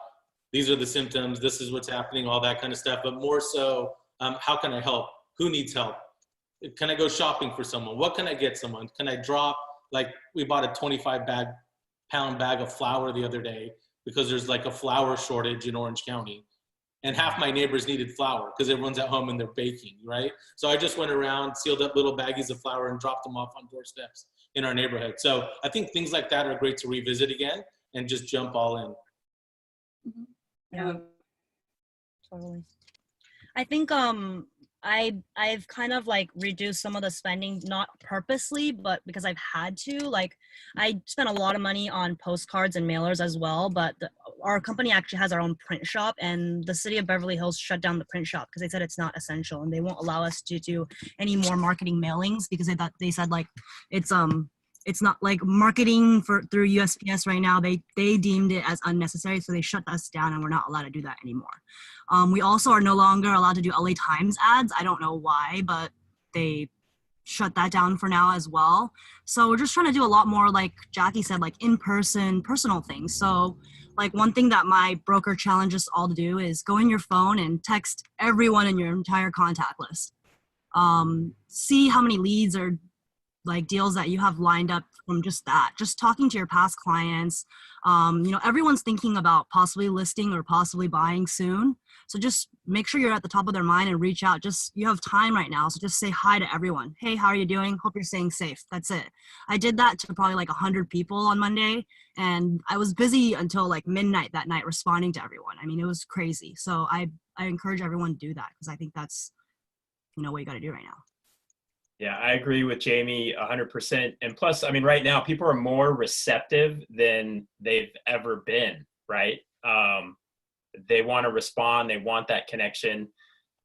these are the symptoms, this is what's happening, all that kind of stuff, but more so, how can I help? Who needs help? Can I go shopping for someone? What can I get someone? Can I drop, like we bought a 25-pound bag of flour the other day because there's like a flour shortage in Orange County. And half my neighbors needed flour because everyone's at home and they're baking, right? So I just went around, sealed up little baggies of flour and dropped them off on doorsteps in our neighborhood. So I think things like that are great to revisit again and just jump all in. Yeah, totally. I think I've kind of like reduced some of the spending, not purposely, but because I've had to. Like, I spent a lot of money on postcards and mailers as well, but our company actually has our own print shop, and the city of Beverly Hills shut down the print shop because they said it's not essential, and they won't allow us to do any more marketing mailings because they said like it's not like marketing through USPS right now. They deemed it as unnecessary, so they shut us down, and we're not allowed to do that anymore. We also are no longer allowed to do LA Times ads. I don't know why, but they shut that down for now as well. So we're just trying to do a lot more, like Jackie said, like in-person, personal things. So like one thing that my broker challenges us all to do is go in your phone and text everyone in your entire contact list. See how many leads or like deals that you have lined up from just that, just talking to your past clients. You know, everyone's thinking about possibly listing or possibly buying soon. So just make sure you're at the top of their mind and reach out. Just, you have time right now. So just say hi to everyone. Hey, how are you doing? Hope you're staying safe. That's it. I did that to probably like 100 people on Monday, and I was busy until like midnight that night responding to everyone. I mean, it was crazy. So I encourage everyone to do that because I think that's, you know, what you got to do right now. Yeah, I agree with Jamie 100%. And plus, I mean, right now, people are more receptive than they've ever been, right? They want to respond. They want that connection.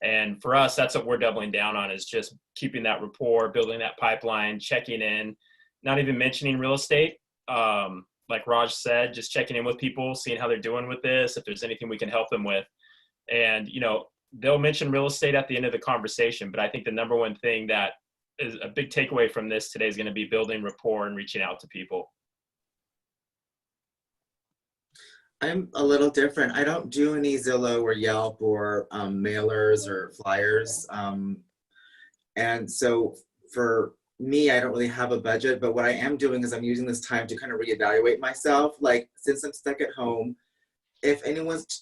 And for us, that's what we're doubling down on, is just keeping that rapport, building that pipeline, checking in, not even mentioning real estate. Like Raj said, just checking in with people, seeing how they're doing with this, if there's anything we can help them with. And, you know, they'll mention real estate at the end of the conversation, but I think the number one thing that is a big takeaway from this today is going to be building rapport and reaching out to people. I'm a little different. I don't do any Zillow or Yelp or mailers or flyers. And so for me, I don't really have a budget, but what I am doing is I'm using this time to kind of reevaluate myself. Like, since I'm stuck at home, if there's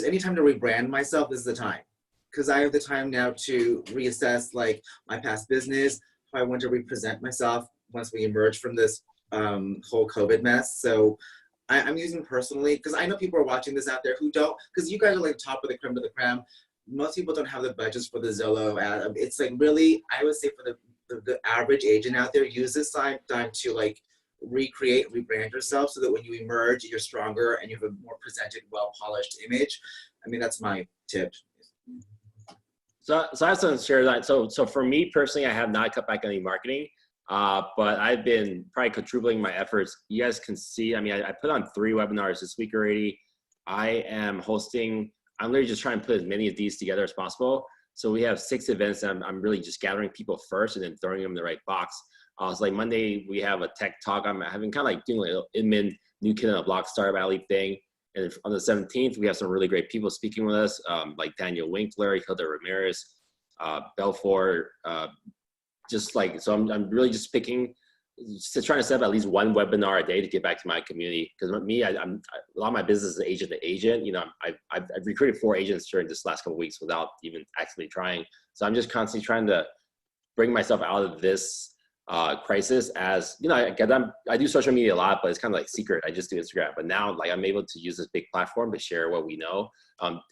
any time to rebrand myself, this is the time. Because I have the time now to reassess like my past business, how I want to represent myself once we emerge from this whole COVID mess. So I'm using personally, because I know people are watching this out there who don't, because you guys are like top of the creme of the creme. Most people don't have the budgets for the Zillow ad. It's like really, I would say for the average agent out there, use this time to like rebrand yourself so that when you emerge, you're stronger and you have a more presented, well-polished image. I mean, that's my tip. So I have something to share that. So for me personally, I have not cut back on any marketing. But I've been probably quadrupling my efforts. You guys can see, I mean, I put on 3 webinars this week already. I am hosting, I'm literally just trying to put as many of these together as possible. So we have 6 events and I'm really just gathering people first and then throwing them in the right box. So like Monday, we have a tech talk. I'm having kind of like doing like an admin, new kid on the block, startup alley thing. And on the 17th, we have some really great people speaking with us, like Daniel Winkler, Hilda Ramirez, Belfort, just like, so I'm really just picking, just trying to set up at least 1 webinar a day to get back to my community. Because me, a lot of my business is agent to agent. You know, I've recruited 4 agents during this last couple of weeks without even actually trying. So I'm just constantly trying to bring myself out of this crisis. As you know, I do social media a lot, but it's kind of like secret. I just do Instagram. But now, like, I'm able to use this big platform to share what we know.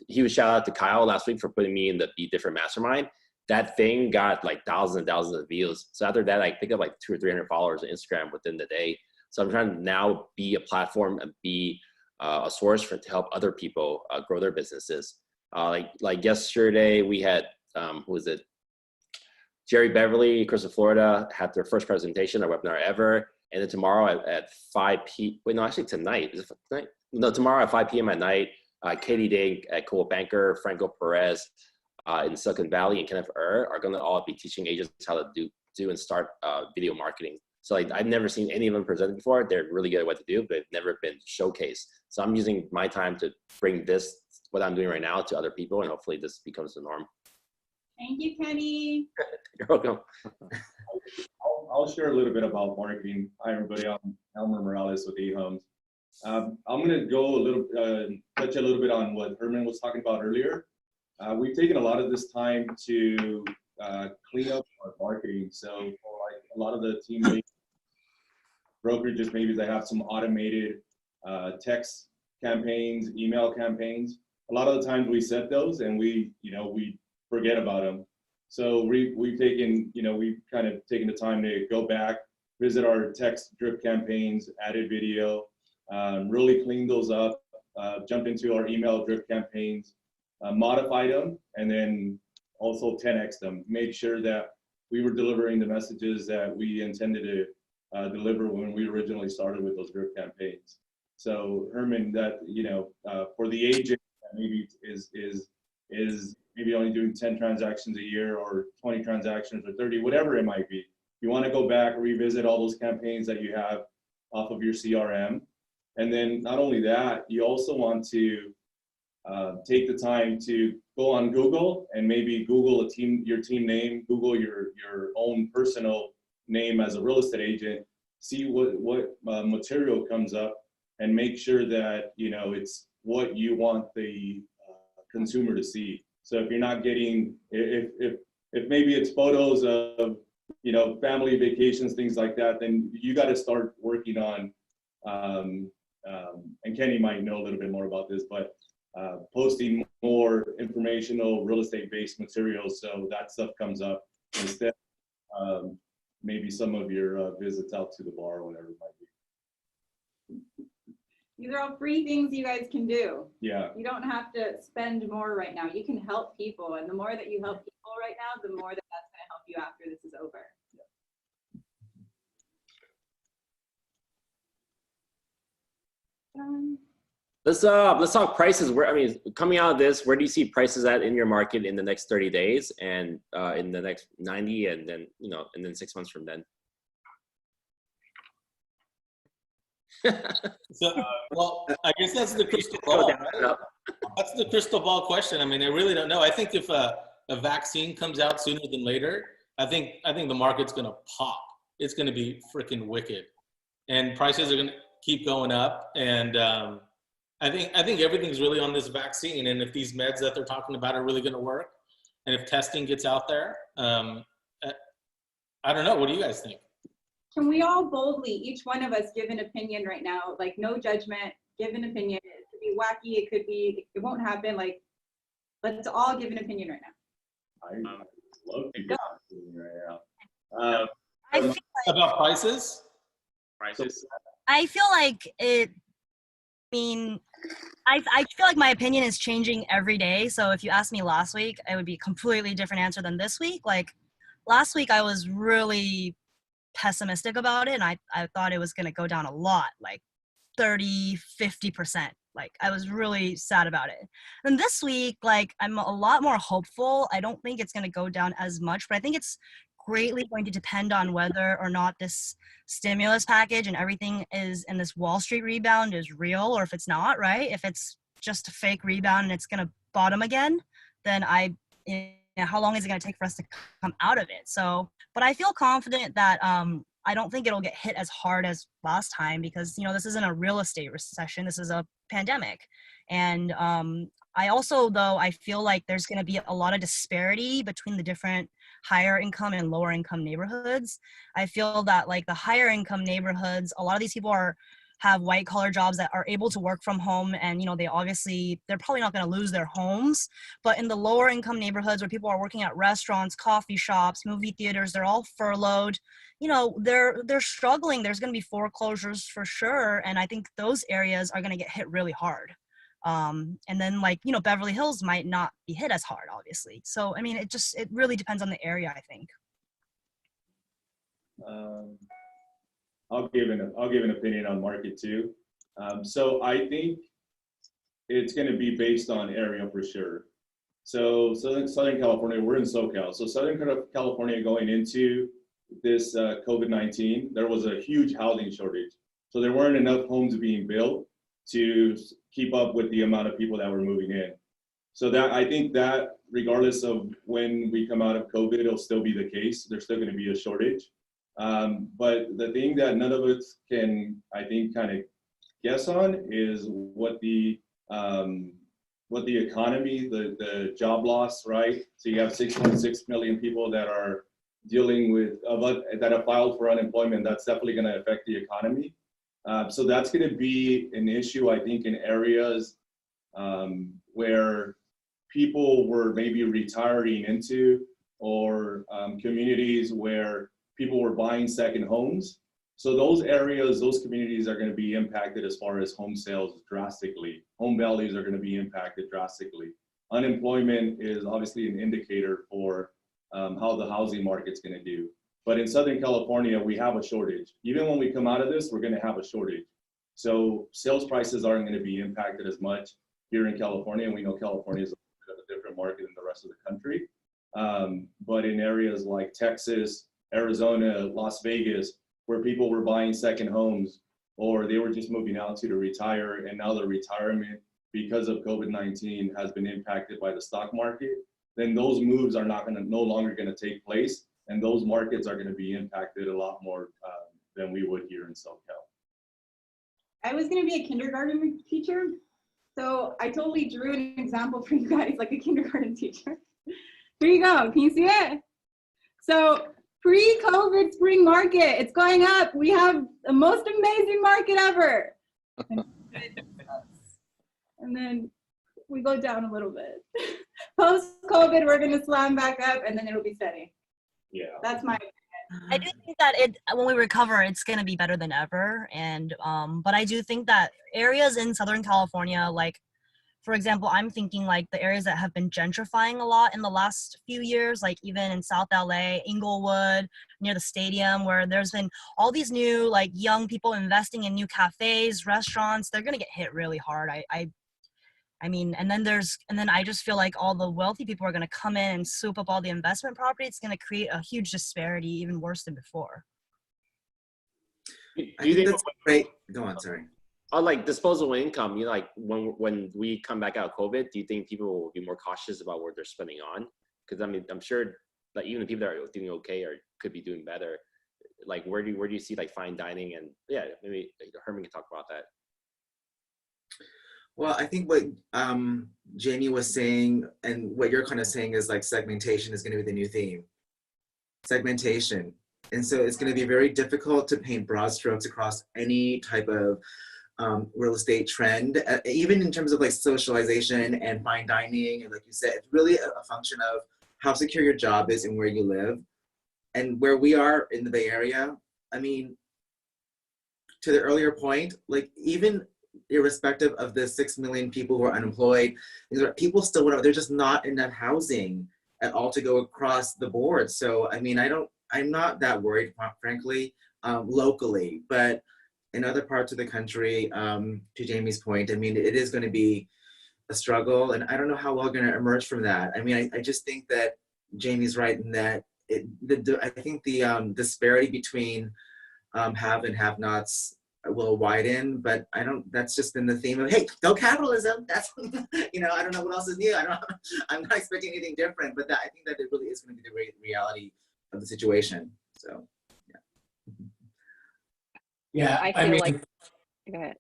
Huge shout out to Kyle last week for putting me in the Be Different Mastermind. That thing got like thousands and thousands of views. So after that, I picked up like 200 or 300 followers on Instagram within the day. So I'm trying to now be a platform and be a source to help other people grow their businesses. Like yesterday, we had, who was it? Jerry Beverly, Chris of Florida, had their first presentation, their webinar ever. And then tomorrow at 5 p.m. Wait, no, actually tonight. Is it tonight? No, tomorrow at 5 p.m. at night, Katie Day at Cool Banker, Franco Perez, in Silicon Valley and Kenneth are going to all be teaching agents how to do and start video marketing. So like, I've never seen any of them presented before. They're really good at what to do, but they've never been showcased. So I'm using my time to bring this, what I'm doing right now, to other people, and hopefully this becomes the norm. Thank you, Kenny. You're welcome. I'll share a little bit about marketing. Hi, everybody. I'm Elmer Morales with eHomes. I'm going to go touch a little bit on what Herman was talking about earlier. We've taken a lot of this time to clean up our marketing. So for like a lot of the team brokerages, maybe they have some automated text campaigns, email campaigns. A lot of the times we set those and we forget about them. So we've taken, we've kind of taken the time to go back, visit our text drip campaigns, added video, really clean those up, jump into our email drip campaigns, modified them, and then also 10x them. Made sure that we were delivering the messages that we intended to deliver when we originally started with those drip campaigns. So Herman, that for the agent that maybe is maybe only doing 10 transactions a year or 20 transactions or 30, whatever it might be. You want to go back, revisit all those campaigns that you have off of your CRM. And then not only that, you also want to take the time to go on Google and maybe Google your team name, Google your own personal name as a real estate agent, see what material comes up, and make sure that it's what you want the consumer to see. So if you're not getting, if maybe it's photos of family vacations, things like that, then you got to start working on, and Kenny might know a little bit more about this, but posting more informational real estate based materials so that stuff comes up instead of maybe some of your visits out to the bar or whatever it might be. These are all free things you guys can do. Yeah. You don't have to spend more right now. You can help people, and the more that you help people right now, the more that's going to help you after this is over. Let's talk prices. Where, I mean, coming out of this, where do you see prices at in your market in the next 30 days and in the next 90, and then, you know, and then 6 months from then? So, well, I guess that's the crystal ball. Right? That's the crystal ball question. I mean, I really don't know. I think if a vaccine comes out sooner than later, I think the market's gonna pop. It's gonna be freaking wicked, and prices are gonna keep going up. And I think everything's really on this vaccine. And if these meds that they're talking about are really gonna work, and if testing gets out there, I don't know. What do you guys think? Can we all boldly, each one of us, give an opinion right now? Like, no judgment, give an opinion. It could be wacky, it could be, it won't happen. Like, let's all give an opinion right now. I love to get an opinion right now. I feel About prices? Prices. I feel like it. I mean, I feel like my opinion is changing every day. So if you asked me last week, it would be a completely different answer than this week. Like last week, I was really pessimistic about it, and I thought it was going to go down a lot, like 30-50%. Like I was really sad about it. And this week, like I'm a lot more hopeful. I don't think it's going to go down as much, but I think it's greatly going to depend on whether or not this stimulus package and everything is, and this Wall Street rebound is real, or if it's not, right? If it's just a fake rebound and it's going to bottom again, then how long is it going to take for us to come out of it? So, but I feel confident that I don't think it'll get hit as hard as last time, because, you know, this isn't a real estate recession. This is a pandemic. And I also, though, I feel like there's going to be a lot of disparity between the different higher income and lower income neighborhoods. I feel that like the higher income neighborhoods, a lot of these people have white collar jobs that are able to work from home, and, you know, they're probably not going to lose their homes. But in the lower income neighborhoods where people are working at restaurants, coffee shops, movie theaters, they're all furloughed, you know, they're struggling. There's going to be foreclosures for sure, and I think those areas are going to get hit really hard. And then, like, you know, Beverly Hills might not be hit as hard, obviously. So I mean, it really depends on the area, I think. I'll give an opinion on market too. So I think it's going to be based on area for sure. So Southern California, we're in SoCal. So Southern California, going into this COVID-19, there was a huge housing shortage. So there weren't enough homes being built to keep up with the amount of people that were moving in. So that, I think that regardless of when we come out of COVID, it'll still be the case. There's still going to be a shortage. But the thing that none of us can, I think, kind of guess on is what the economy, the job loss, right? So you have 6.6 million people that are dealing with, that have filed for unemployment. That's definitely going to affect the economy. So that's going to be an issue, I think, in areas where people were maybe retiring into, or communities where people were buying second homes. So those areas, those communities are going to be impacted as far as home sales drastically. Home values are going to be impacted drastically. Unemployment is obviously an indicator for how the housing market's going to do. But in Southern California, we have a shortage. Even when we come out of this, we're going to have a shortage. So sales prices aren't going to be impacted as much here in California. And we know California is a bit of a different market than the rest of the country. But in areas like Texas, Arizona, Las Vegas, where people were buying second homes, or they were just moving out to retire, and now the retirement because of COVID-19 has been impacted by the stock market, then those moves are no longer going to take place, and those markets are going to be impacted a lot more than we would here in SoCal. I was going to be a kindergarten teacher, so I totally drew an example for you guys, like a kindergarten teacher. Here you go. Can you see it? So pre-COVID spring market, it's going up. We have the most amazing market ever. And then we go down a little bit. Post-COVID, we're going to slam back up, and then it'll be steady. Yeah. That's my I do think that when we recover, it's going to be better than ever. And but I do think that areas in Southern California, like for example, I'm thinking like the areas that have been gentrifying a lot in the last few years, like even in South LA, Inglewood, near the stadium, where there's been all these new like young people investing in new cafes, restaurants. They're gonna get hit really hard. I mean, and then I just feel like all the wealthy people are gonna come in and swoop up all the investment property. It's gonna create a huge disparity, even worse than before. Do I you think think that's great. Go on, sorry. like disposable income, you know, like when we come back out of COVID, do you think people will be more cautious about what they're spending on? Because I mean, I'm sure like even the people that are doing okay or could be doing better. Like where do you see like fine dining and yeah, maybe Herman can talk about that. Well, I think what Jamie was saying and what you're kind of saying is like segmentation is going to be the new theme. Segmentation. And so it's going to be very difficult to paint broad strokes across any type of real estate trend, even in terms of like socialization and fine dining. And like you said, it's really a function of how secure your job is and where you live. And where we are in the Bay Area, I mean, to the earlier point, like even irrespective of the 6 million people who are unemployed, people still want to, there's just not enough housing at all to go across the board. So, I mean, I'm not that worried, frankly, locally, but in other parts of the country, to Jamie's point, I mean, it is going to be a struggle, and I don't know how we're going to emerge from that. I mean, I just think that Jamie's right in that I think the disparity between have and have-nots will widen, but that's just been the theme of, hey, go capitalism. That's, you know, I don't know what else is new. I'm not expecting anything different, but I think that it really is going to be the reality of the situation. So, yeah. Yeah, I feel like, go ahead.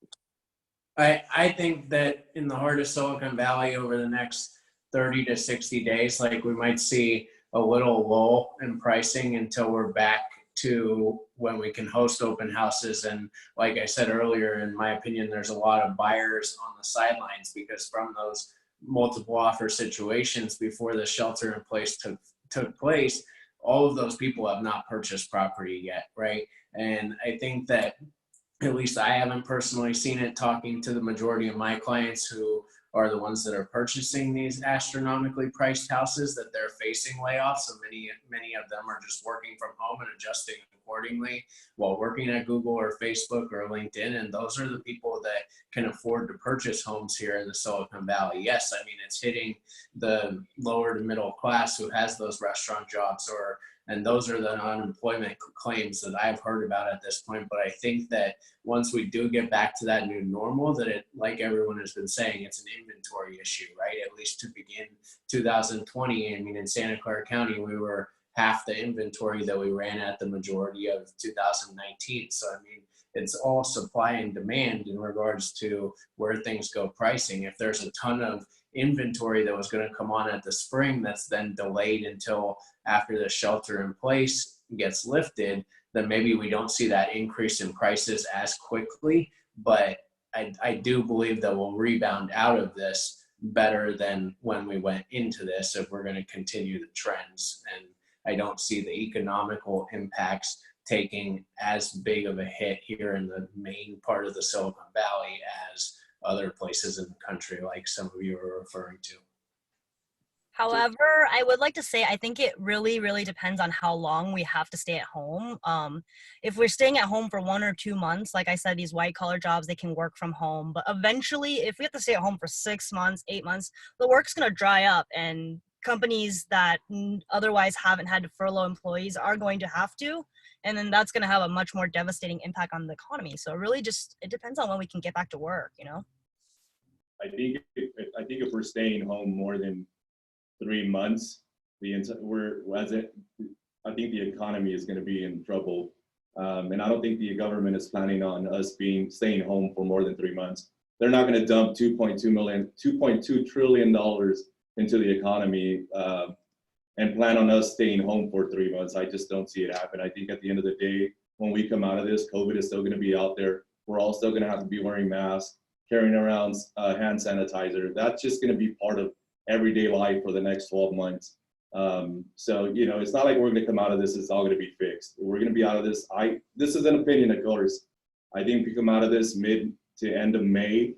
I think that in the heart of Silicon Valley over the next 30 to 60 days, like we might see a little lull in pricing until we're back to when we can host open houses. And like I said earlier, in my opinion, there's a lot of buyers on the sidelines because from those multiple offer situations before the shelter in place took place, all of those people have not purchased property yet, right? And I think that at least I haven't personally seen it talking to the majority of my clients who are the ones that are purchasing these astronomically priced houses, that they're facing layoffs. So many of them are just working from home and adjusting accordingly while working at Google or Facebook or LinkedIn. And those are the people that can afford to purchase homes here in the Silicon Valley. Yes, I mean, it's hitting the lower to middle class who has those restaurant jobs and those are the unemployment claims that I've heard about at this point. But I think that once we do get back to that new normal, that it, like everyone has been saying, it's an inventory issue, right? At least to begin 2020, I mean, in Santa Clara County, we were half the inventory that we ran at the majority of 2019. So, I mean, it's all supply and demand in regards to where things go pricing. If there's a ton of inventory that was going to come on at the spring that's then delayed until after the shelter in place gets lifted, then maybe we don't see that increase in prices as quickly. But I do believe that we'll rebound out of this better than when we went into this if we're going to continue the trends. And I don't see the economical impacts taking as big of a hit here in the main part of the Silicon Valley as other places in the country, like some of you are referring to. However, I would like to say I think it really, really depends on how long we have to stay at home. If we're staying at home for 1 or 2 months, like I said, these white collar jobs, they can work from home. But eventually, if we have to stay at home for 6 months, 8 months, the work's going to dry up, and companies that otherwise haven't had to furlough employees are going to have to. And then that's going to have a much more devastating impact on the economy. So really it depends on when we can get back to work, you know? I think if we're staying home more than 3 months, I think the economy is going to be in trouble. And I don't think the government is planning on us staying home for more than 3 months. They're not going to dump $2.2 trillion into the economy and plan on us staying home for 3 months. I just don't see it happen. I think at the end of the day, when we come out of this, COVID is still going to be out there. We're all still going to have to be wearing masks, carrying around hand sanitizer. That's just going to be part of everyday life for the next 12 months. So, you know, it's not like we're going to come out of this, it's all going to be fixed. We're going to be out of this. This is an opinion, of course. I think we come out of this mid to end of May.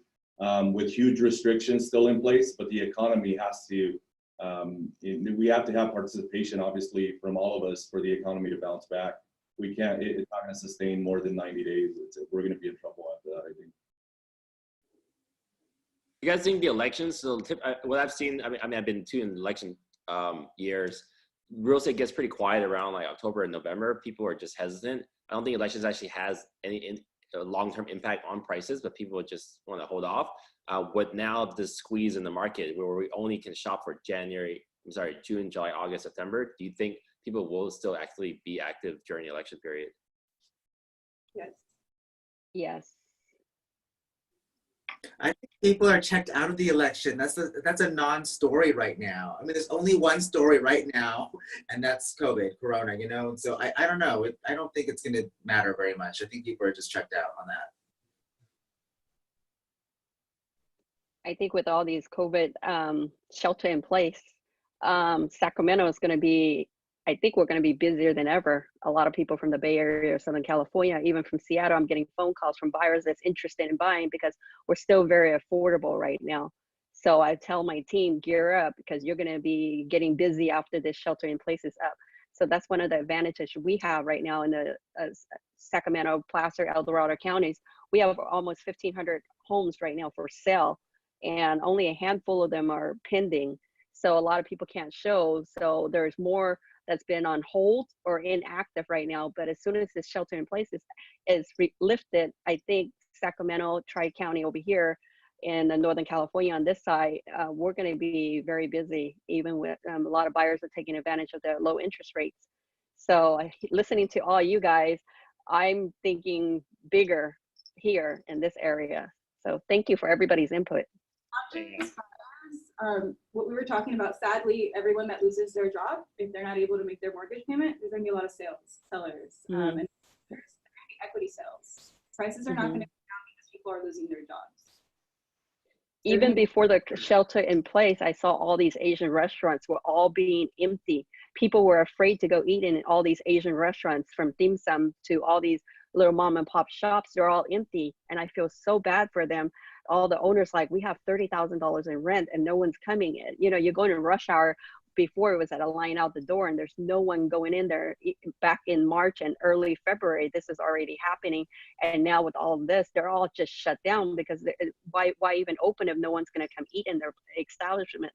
with huge restrictions still in place, but the economy has to, we have to have participation, obviously, from all of us for the economy to bounce back. We can't, it's not going to sustain more than 90 days. We're going to be in trouble after that, I think. You guys think the elections, so what I've seen, I mean, I've been to in election years, real estate gets pretty quiet around like October and November. People are just hesitant. I don't think elections actually has any long-term impact on prices, but people just want to hold off. With now the squeeze in the market where we only can shop for June, July, August, September, do you think people will still actually be active during the election period? Yes. Yes. I think people are checked out of the election. That's a non-story right now. I mean, there's only one story right now, and that's COVID, Corona, you know? So I don't know. I don't think it's gonna matter very much. I think people are just checked out on that. I think with all these COVID shelter in place, Sacramento is going to be, I think we're going to be busier than ever. A lot of people from the Bay Area or Southern California, even from Seattle, I'm getting phone calls from buyers that's interested in buying because we're still very affordable right now. So I tell my team, gear up because you're going to be getting busy after this shelter in place is up. So that's one of the advantages we have right now in the Sacramento, Placer, El Dorado counties. We have almost 1,500 homes right now for sale, and only a handful of them are pending. So a lot of people can't show. So there's more that's been on hold or inactive right now. But as soon as this shelter in place is lifted, I think Sacramento, Tri-County over here in the Northern California on this side, we're going to be very busy, even with a lot of buyers are taking advantage of the low interest rates. So listening to all you guys, I'm thinking bigger here in this area. So thank you for everybody's input. What we were talking about, sadly, everyone that loses their job, if they're not able to make their mortgage payment, there's going to be a lot of sellers, and there's going to be equity sales. Prices are not going to go down because people are losing their jobs. Even before the shelter in place, I saw all these Asian restaurants were all being empty. People were afraid to go eat in all these Asian restaurants, from dim sum to all these little mom and pop shops. They're all empty, and I feel so bad for them. All the owners, like, we have $30,000 in rent and no one's coming in. You know, you're going in rush hour. Before, it was at a line out the door and there's no one going in there. Back in March and early February, this is already happening. And now with all of this, they're all just shut down because why even open if no one's going to come eat in their establishment?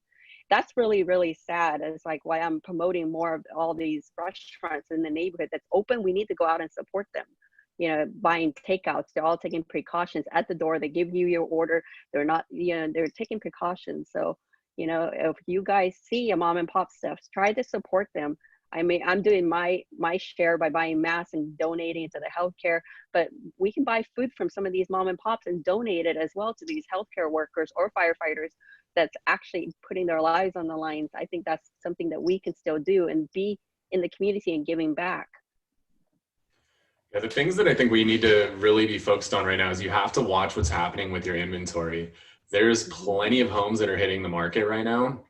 That's really, really sad. It's like why I'm promoting more of all these restaurants in the neighborhood that's open. We need to go out and support them. You know, buying takeouts, they're all taking precautions at the door. They give you your order. They're not, you know, they're taking precautions. So, you know, if you guys see a mom and pop stuff, try to support them. I mean, I'm doing my share by buying masks and donating to the healthcare, but we can buy food from some of these mom and pops and donate it as well to these healthcare workers or firefighters that's actually putting their lives on the lines. I think that's something that we can still do and be in the community and giving back. Yeah, the things that I think we need to really be focused on right now is you have to watch what's happening with your inventory. There's plenty of homes that are hitting the market right now,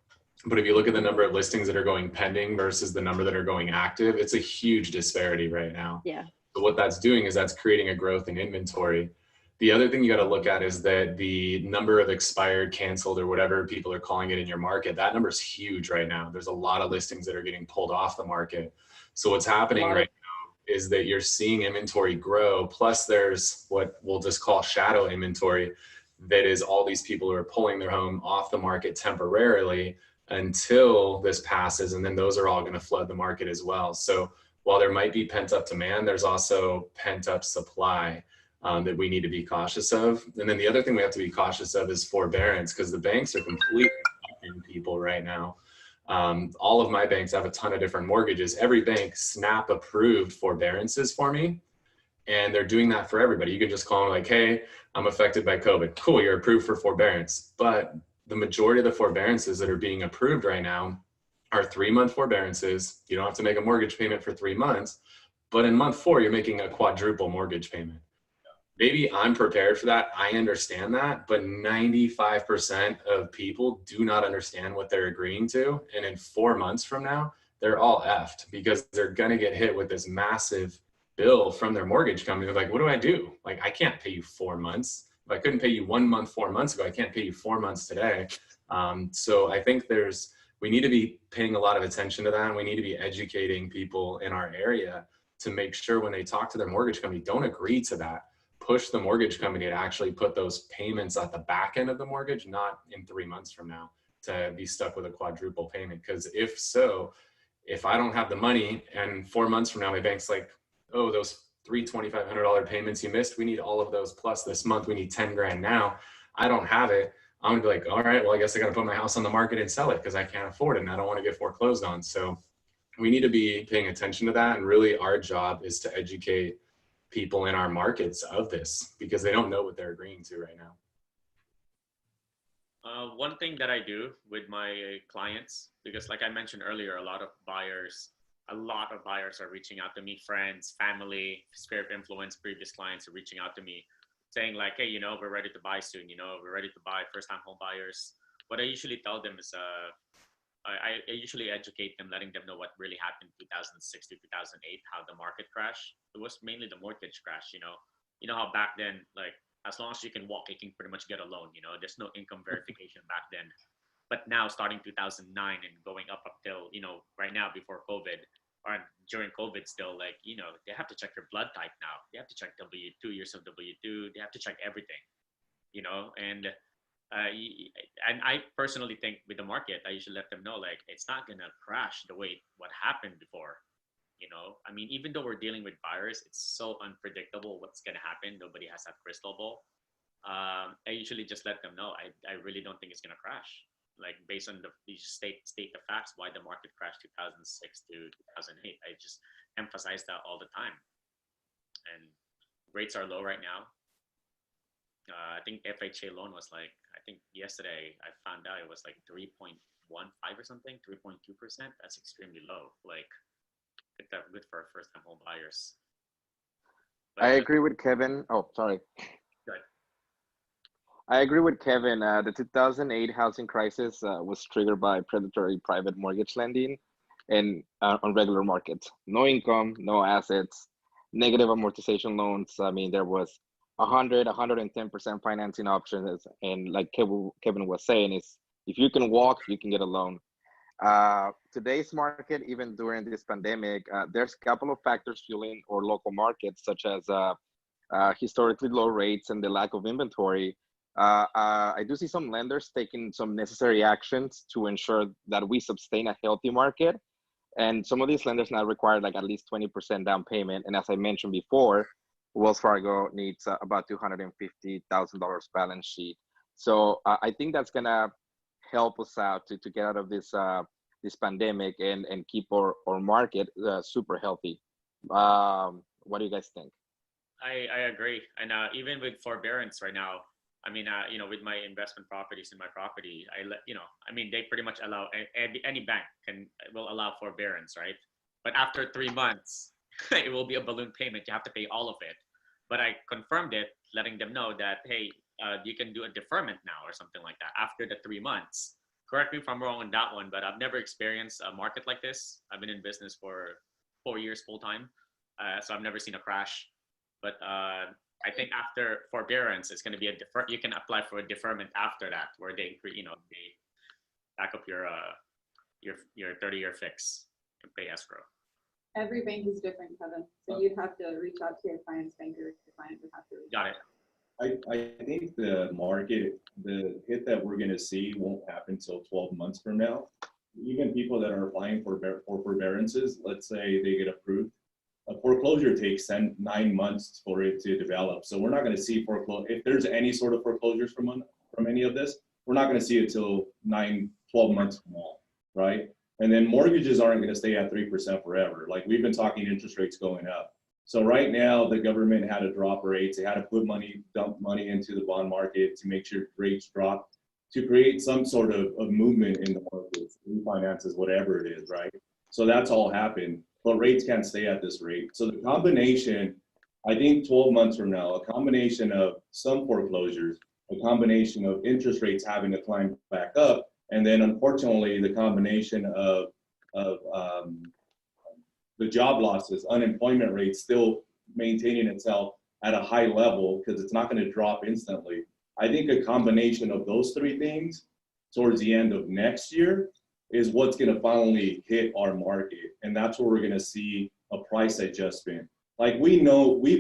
but if you look at the number of listings that are going pending versus the number that are going active, it's a huge disparity right now. Yeah. So what that's doing is that's creating a growth in inventory. The other thing you got to look at is that the number of expired, canceled, or whatever people are calling it in your market, that number is huge right now. There's a lot of listings that are getting pulled off the market. So what's happening right now is that you're seeing inventory grow, plus there's what we'll just call shadow inventory, that is all these people who are pulling their home off the market temporarily until this passes, and then those are all going to flood the market as well. So while there might be pent-up demand, there's also pent-up supply that we need to be cautious of. And then the other thing we have to be cautious of is forbearance, because the banks are completely fucking people right now. All of my banks have a ton of different mortgages. Every bank SNAP approved forbearances for me, and they're doing that for everybody. You can just call them like, hey, I'm affected by COVID. Cool, you're approved for forbearance. But the majority of the forbearances that are being approved right now are 3-month forbearances. You don't have to make a mortgage payment for 3 months, but in month 4, you're making a quadruple mortgage payment. Maybe I'm prepared for that. I understand that, but 95% of people do not understand what they're agreeing to. And in 4 months from now, they're all effed because they're going to get hit with this massive bill from their mortgage company. They're like, what do I do? Like, I can't pay you 4 months. If I couldn't pay you 1 month, 4 months ago, I can't pay you 4 months today. So I think we need to be paying a lot of attention to that, and we need to be educating people in our area to make sure when they talk to their mortgage company, don't agree to that. Push the mortgage company to actually put those payments at the back end of the mortgage, not in 3 months from now, to be stuck with a quadruple payment. Because if I don't have the money and 4 months from now, my bank's like, oh, those $2,500 payments you missed, we need all of those plus this month, we need 10 grand now. I don't have it. I'm gonna be like, all right, well, I guess I got to put my house on the market and sell it because I can't afford it and I don't want to get foreclosed on. So we need to be paying attention to that. And really our job is to educate people in our markets of this because they don't know what they're agreeing to right now. One thing that I do with my clients, because like I mentioned earlier, a lot of buyers are reaching out to me, friends, family, sphere of influence, previous clients are reaching out to me saying like, hey, you know, we're ready to buy soon, you know, we're ready to buy, first-time home buyers. What I usually tell them is, I usually educate them, letting them know what really happened in 2006 to 2008, how the market crashed. It was mainly the mortgage crash, you know how back then, like, as long as you can walk, you can pretty much get a loan, you know, there's no income verification back then. But now starting 2009 and going up till, you know, right now before COVID or during COVID still, like, you know, they have to check your blood type now. They have to check W-2, years of W-2. They have to check everything, you know, and I personally think with the market, I usually let them know, like, it's not going to crash the way what happened before, you know. I mean, even though we're dealing with buyers, it's so unpredictable what's going to happen. Nobody has that crystal ball. I usually just let them know, I really don't think it's going to crash. Like, based on you just state the facts why the market crashed 2006 to 2008. I just emphasize that all the time. And rates are low right now. I think FHA loan was like, I think yesterday I found out it was like 3.15 or something, 3.2%. That's extremely low. Like, good for first-time home buyers. But I agree with Kevin. Oh, sorry. Good. I agree with Kevin. The 2008 housing crisis was triggered by predatory private mortgage lending and on regular markets. No income, no assets, negative amortization loans. I mean, there was 110% financing options. And like Kevin was saying, is if you can walk, you can get a loan. Today's market, even during this pandemic, there's a couple of factors fueling our local markets, such as historically low rates and the lack of inventory. I do see some lenders taking some necessary actions to ensure that we sustain a healthy market. And some of these lenders now require like at least 20% down payment. And as I mentioned before, Wells Fargo needs about $250,000 balance sheet. So I think that's gonna help us out to get out of this this pandemic and keep our market super healthy. What do you guys think? I agree. And even with forbearance right now, I mean, you know, with my investment properties in my property, I mean, they pretty much allow, any bank will allow forbearance, right? But after 3 months, it will be a balloon payment. You have to pay all of it. But I confirmed it, letting them know that, hey, you can do a deferment now or something like that after the 3 months. Correct me if I'm wrong on that one, but I've never experienced a market like this. I've been in business for 4 years full time, so I've never seen a crash. But I think after forbearance, it's going to be you can apply for a deferment after that, where they, you know, they back up your 30-year fix and pay escrow. Every bank is different, Kevin. So you'd have to reach out to your client's banker. Your client would have to reach Got out. it. I think the market, the hit that we're going to see won't happen until 12 months from now. Even people that are applying for forbearances, let's say they get approved, a foreclosure takes 9 months for it to develop. So we're not going to see foreclosure. If there's any sort of foreclosures from any of this, we're not going to see it till 12 months from now, right? And then mortgages aren't going to stay at 3% forever. Like, we've been talking interest rates going up. So right now, the government had to drop rates. They had to dump money into the bond market to make sure rates drop, to create some sort of movement in the markets, refinances, whatever it is, right? So that's all happened, but rates can't stay at this rate. So the combination, I think 12 months from now, a combination of some foreclosures, a combination of interest rates having to climb back up, and then unfortunately the combination of the job losses, unemployment rates still maintaining itself at a high level because it's not going to drop instantly. I think a combination of those three things towards the end of next year is what's going to finally hit our market. And that's where we're going to see a price adjustment. Like we've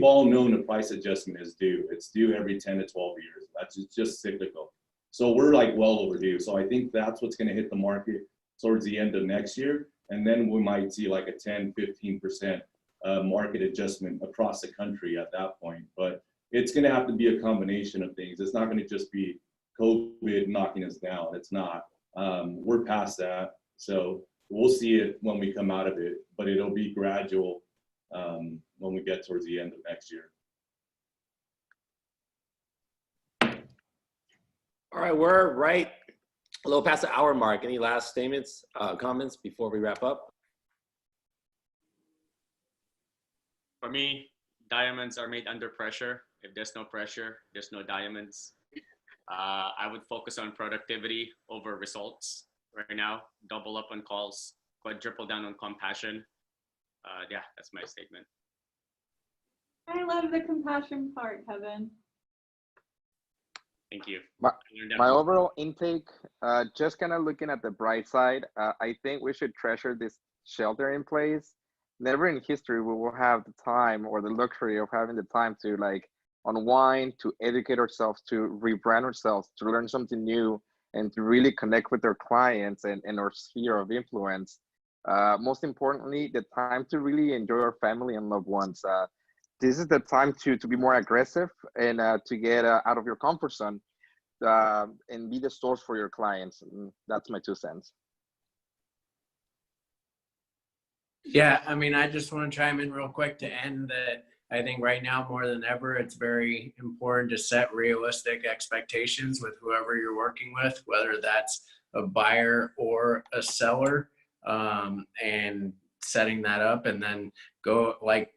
all known a price adjustment is due. It's due every 10 to 12 years. That's just cyclical. So we're like well overdue. So I think that's what's going to hit the market towards the end of next year. And then we might see like a 10, 15% market adjustment across the country at that point. But it's going to have to be a combination of things. It's not going to just be COVID knocking us down. It's not. We're past that. So we'll see it when we come out of it, but it'll be gradual when we get towards the end of next year. All right, we're right a little past the hour mark. Any last statements, comments before we wrap up? For me, diamonds are made under pressure. If there's no pressure, there's no diamonds. I would focus on productivity over results right now. Double up on calls, quadruple down on compassion. Yeah, that's my statement. I love the compassion part, Kevin. Thank you. My overall intake, just kind of looking at the bright side, I think we should treasure this shelter in place. Never in history we will have the time or the luxury of having the time to like unwind, to educate ourselves, to rebrand ourselves, to learn something new, and to really connect with our clients and our sphere of influence. Most importantly, the time to really enjoy our family and loved ones. This is the time to be more aggressive and to get out of your comfort zone and be the source for your clients. That's my 2 cents. Yeah, I mean, I just want to chime in real quick to end that. I think right now more than ever, it's very important to set realistic expectations with whoever you're working with, whether that's a buyer or a seller, and setting that up, and then go like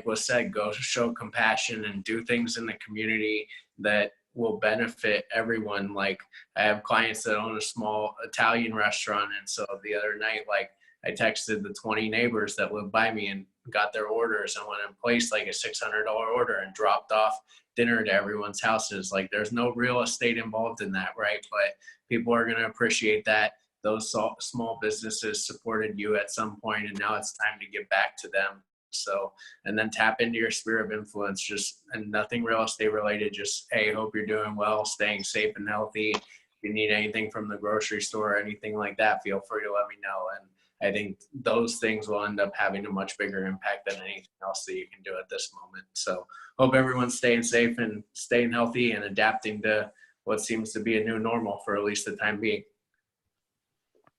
was said, go show compassion and do things in the community that will benefit everyone. Like I have clients that own a small Italian restaurant, and so the other night, like I texted the 20 neighbors that live by me and got their orders and went and placed like a $600 order and dropped off dinner to everyone's houses. Like there's no real estate involved in that, right? But people are going to appreciate that. Those small businesses supported you at some point, and now it's time to give back to them. So, and then tap into your sphere of influence, and nothing real estate related, just, hey, hope you're doing well, staying safe and healthy. If you need anything from the grocery store or anything like that, feel free to let me know. And I think those things will end up having a much bigger impact than anything else that you can do at this moment. So hope everyone's staying safe and staying healthy and adapting to what seems to be a new normal for at least the time being.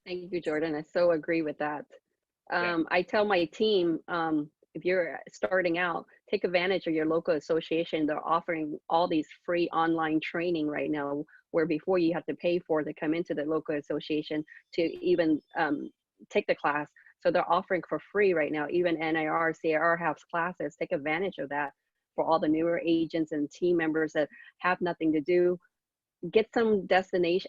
Thank you, Jordan. I so agree with that. I tell my team, if you're starting out, take advantage of your local association. They're offering all these free online training right now, where before you have to pay for to come into the local association to even take the class. So they're offering for free right now. Even NIR, CIR has classes. Take advantage of that for all the newer agents and team members that have nothing to do. Get some destination,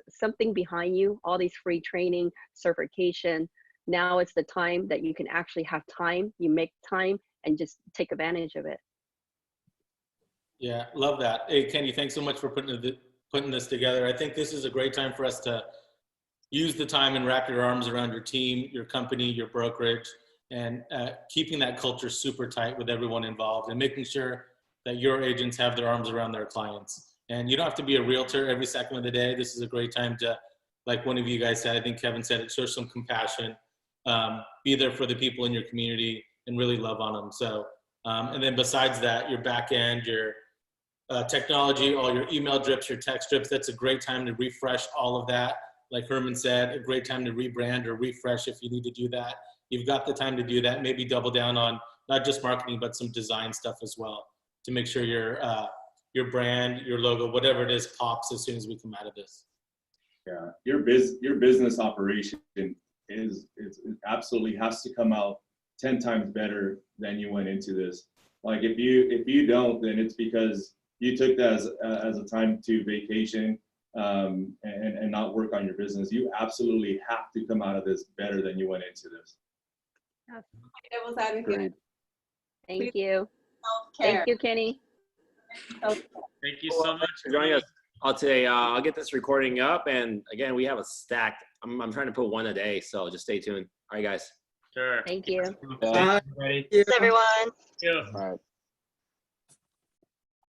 something behind you, all these free training, certification. Now it's the time that you can actually have time. You make time and just take advantage of it. Yeah, love that. Hey, Kenny, thanks so much for putting this together. I think this is a great time for us to use the time and wrap your arms around your team, your company, your brokerage, and keeping that culture super tight with everyone involved and making sure that your agents have their arms around their clients. And you don't have to be a realtor every second of the day. This is a great time to, like one of you guys said, I think Kevin said it, show some compassion, be there for the people in your community and really love on them. So, and then besides that, your back end, your technology, all your email drips, your text drips, that's a great time to refresh all of that. Like Herman said, a great time to rebrand or refresh if you need to do that. You've got the time to do that. Maybe double down on not just marketing, but some design stuff as well to make sure your brand, your logo, whatever it is, pops as soon as we come out of this. Yeah, your business operation is absolutely has to come out 10 times better than you went into this. Like if you don't, then it's because you took that as a time to vacation and not work on your business. You absolutely have to come out of this better than you went into this. Devil's advocate. Thank you. care. Thank you, Kenny. Thank you so much for joining us. I'll get this recording up, and again, we have a stack. I'm trying to put one a day, so just stay tuned. All right, guys. Sure. Thank you. Thanks, everybody. Thanks, everyone. Yeah. All right.